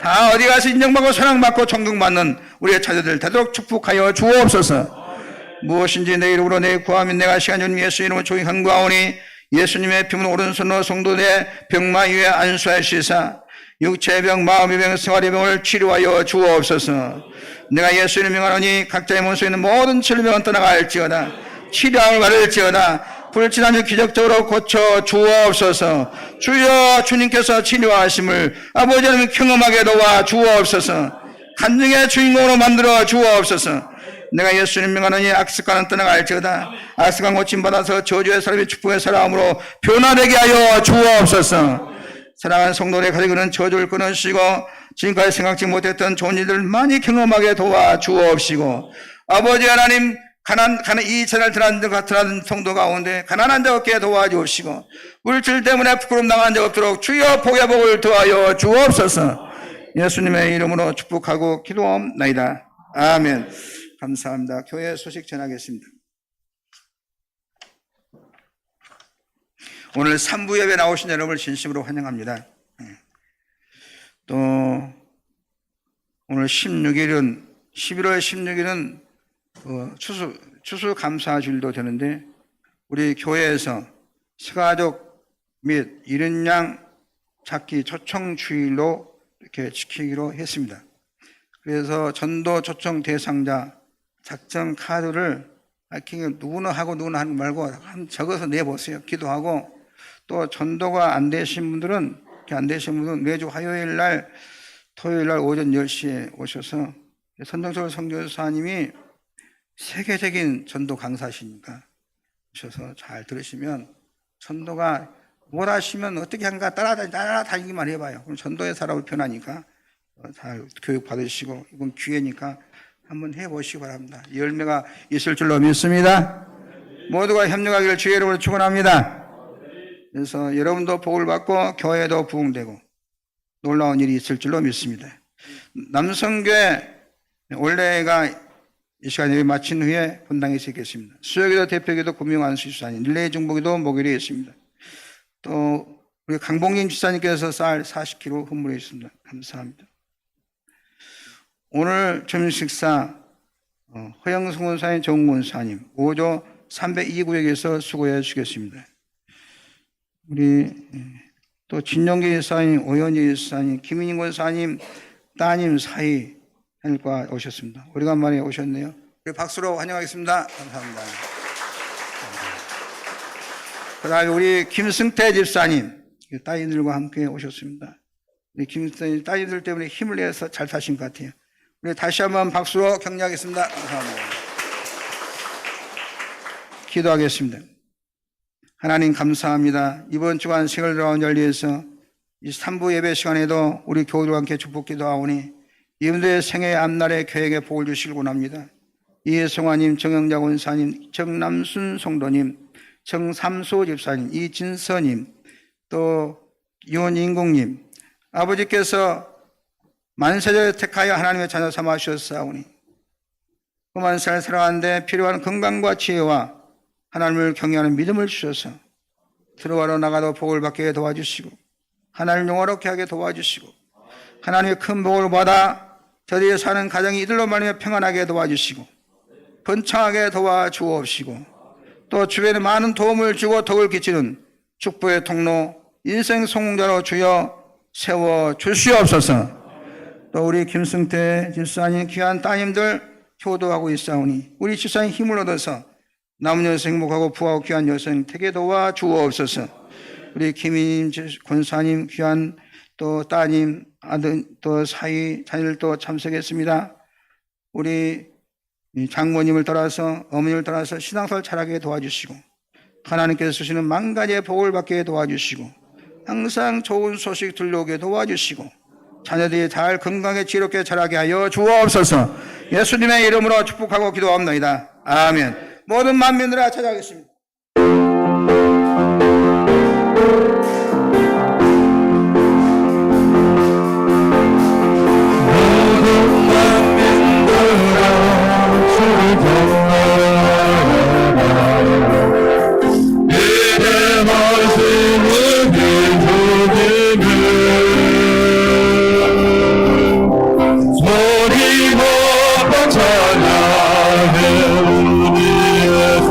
다 어디 가서 인정받고 사랑받고 존경받는 우리의 자녀들 되도록 축복하여 주옵소서. 무엇인지 내 이름으로 내 구하면 내가 시간 준 예수 이름으로 조기 간구하오니 예수님의 피문 오른손으로 성도 내 병마 위에 안수하시사 육체의 병, 마음의 병, 생활의 병을 치료하여 주옵소서. 내가 예수 이름 명하노니 각자의 몸 속에 있는 모든 질병은 떠나갈지어다. 치료함을 받을지어다. 불치나며 기적적으로 고쳐 주옵소서. 주여 주님께서 치료하심을 아버지 하나님 경험하게 도와 주옵소서. 간증의 주인공으로 만들어 주옵소서. 내가 예수님 명하노니 악습관은 떠나갈지어다. 악습관 고침받아서 저주의 사람이 축복의 사람으로 변화되게 하여 주옵소서. 사랑하는 성도의 가족은 저주를 끊으시고 지금까지 생각지 못했던 좋은 일들을 많이 경험하게 도와 주옵시고 아버지 하나님 이 채널 드나든 성도 가운데 가난한 자 없게 도와주옵시고 물질 때문에 부끄럼 당한 자 없도록 주여 복의 복을 더하여 주옵소서. 예수님의 이름으로 축복하고 기도하옵나이다. 아멘. 감사합니다. 교회 소식 전하겠습니다. 오늘 3부 예배 나오신 여러분을 진심으로 환영합니다. 또 오늘 11월 16일은 추수감사주일도 되는데 우리 교회에서 서가족 및 이른 양 찾기 초청주일로 이렇게 지키기로 했습니다. 그래서 전도 초청 대상자 작성 카드를 누구나 하고 누구나 하는 거 말고 적어서 내보세요. 기도하고 또 전도가 안 되신 분들은 매주 화요일 날 토요일 날 오전 10시에 오셔서 선정철 선교사님이 세계적인 전도 강사시니까 오셔서 잘 들으시면 전도가 뭘 하시면 어떻게 한가 따라다니기만 해봐요. 그럼 전도의 사람을 변하니까 잘 교육 받으시고 이건 기회니까 한번 해보시기 바랍니다. 열매가 있을 줄로 믿습니다. 모두가 협력하기를 주의 이름으로 축원합니다. 그래서 여러분도 복을 받고 교회도 부흥되고 놀라운 일이 있을 줄로 믿습니다. 남성교회 올해가 이 시간 예배 마친 후에 본당에 있겠습니다. 수요기도 대표기도 구명안수 집사님, 릴레이 중보기도 목요일에 있습니다. 또 우리 강봉진 집사님께서 쌀 40kg 헌물해 있습니다. 감사합니다. 오늘 점심 식사 허영승 원사님, 정훈 원사님 5조 302구역에서 수고해 주시겠습니다. 우리 또 진영기 집사님, 오현희 집사님, 김인인 권사님 따님 사이 하늘과 오셨습니다. 오래간만에 오셨네요. 우리 박수로 환영하겠습니다. 감사합니다. 그 다음에 우리 김승태 집사님 따님들과 함께 오셨습니다. 우리 김승태 따님들 때문에 힘을 내서 잘 사신 것 같아요. 우리 다시 한번 박수로 격려하겠습니다. 감사합니다. 기도하겠습니다. 하나님 감사합니다. 이번 주간 생을 돌아온 열리에서 이 3부 예배 시간에도 우리 교우들과 함께 축복 기도하오니 이분들의 생애 앞날에 교회에게 복을 주시길 원합니다. 이성화님, 정영자 원사님, 정남순 성도님, 정삼수 집사님, 이진서님, 또 윤인국님, 아버지께서 만세를 택하여 하나님의 자녀 삼아 주셨사오니 그만 살 살아가는데 필요한 건강과 지혜와 하나님을 경외하는 믿음을 주셔서 들어가러 나가도 복을 받게 도와주시고 하나님을 영화롭게 하게 도와주시고 하나님의 큰 복을 받아 저들이 사는 가정이 이들로 말미암아 평안하게 도와주시고 번창하게 도와주옵시고 또 주변에 많은 도움을 주고 덕을 끼치는 축복의 통로 인생 성공자로 주여 세워 주시옵소서. 또 우리 김승태 집사님 귀한 따님들 효도하고 있사오니 우리 집사님 힘을 얻어서 남은 여생 행복하고 부하고 귀한 여생 되게 도와주옵소서. 우리 김인 권사님 귀한 또 따님 아들 또 사위 자녀들도 참석했습니다. 우리 장모님을 따라서 어머님을 따라서 신앙생활 잘하게 도와주시고 하나님께서 주시는 만 가지의 복을 받게 도와주시고 항상 좋은 소식 들려오게 도와주시고 자녀들이 잘 건강하게 지혜롭게 자라게 하여 주옵소서. 예수님의 이름으로 축복하고 기도합니다. 아멘. 모든 만민들아 찾아가겠습니다. 찬양해 우리 예수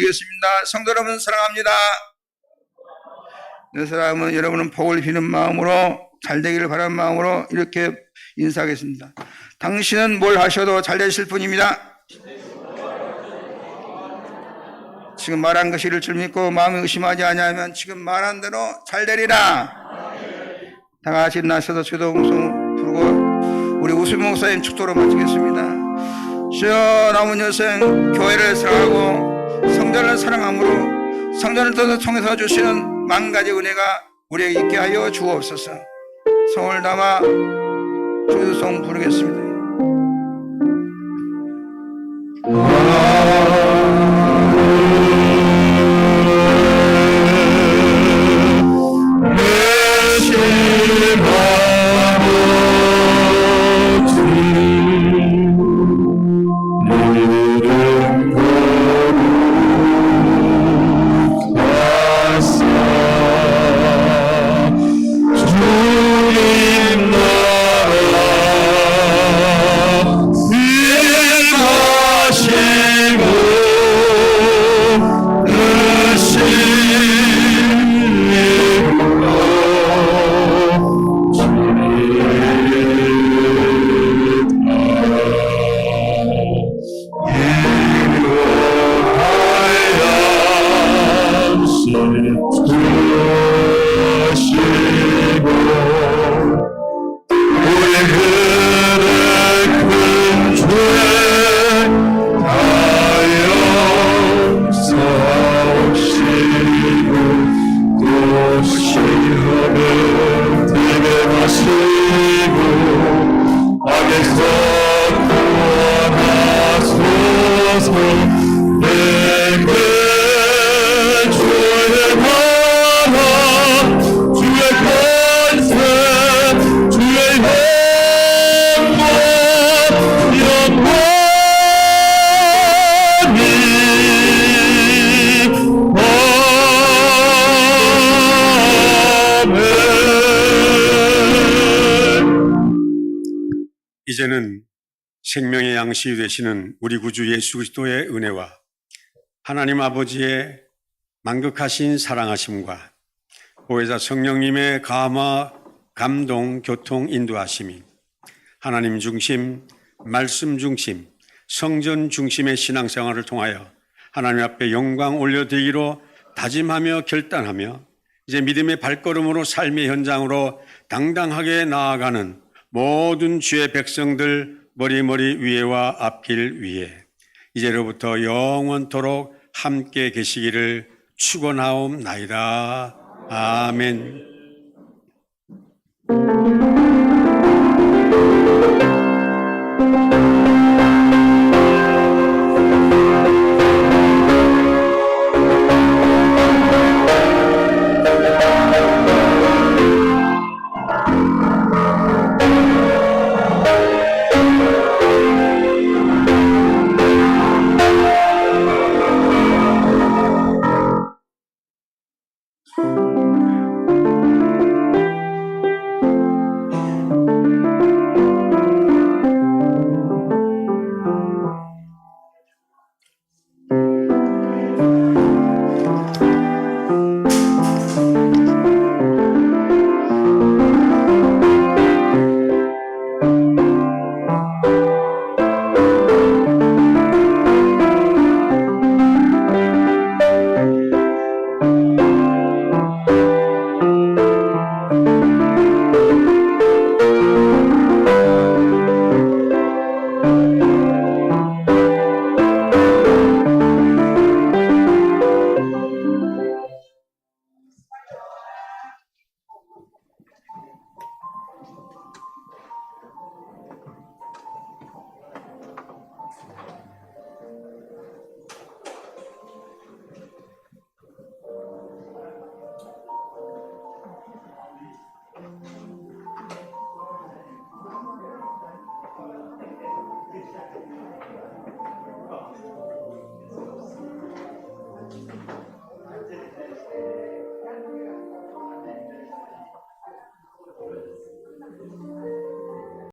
올리겠습니다. 성도 여러분 사랑합니다. 네, 사람은 여러분은 복을 비는 마음으로 잘 되기를 바라는 마음으로 이렇게 인사하겠습니다. 당신은 뭘 하셔도 잘 되실 분입니다. 지금 말한 것이 이를 줄 믿고 마음에 의심하지 아니하면 지금 말한 대로 잘 되리라. 다 같이 나서서 주동성 부르고 우리 우수 목사님 축도로 마치겠습니다. 주여, 남은 여생 교회를 사랑하고 성전을 사랑함으로 성전을 통해서 주시는 만 가지 은혜가 우리에게 있게 하여 주옵소서. 성을 담아 주도성 부르겠습니다. 이제는 생명의 양식이 되시는 우리 구주 예수 그리스도의 은혜와 하나님 아버지의 만극하신 사랑하심과 보혜사 성령님의 감화, 감동, 교통, 인도하심이 하나님 중심, 말씀 중심, 성전 중심의 신앙생활을 통하여 하나님 앞에 영광 올려드리기로 다짐하며 결단하며 이제 믿음의 발걸음으로 삶의 현장으로 당당하게 나아가는 모든 주의 백성들 머리 위에와 앞길 위에 이제로부터 영원토록 함께 계시기를 축원하옵나이다. 아멘.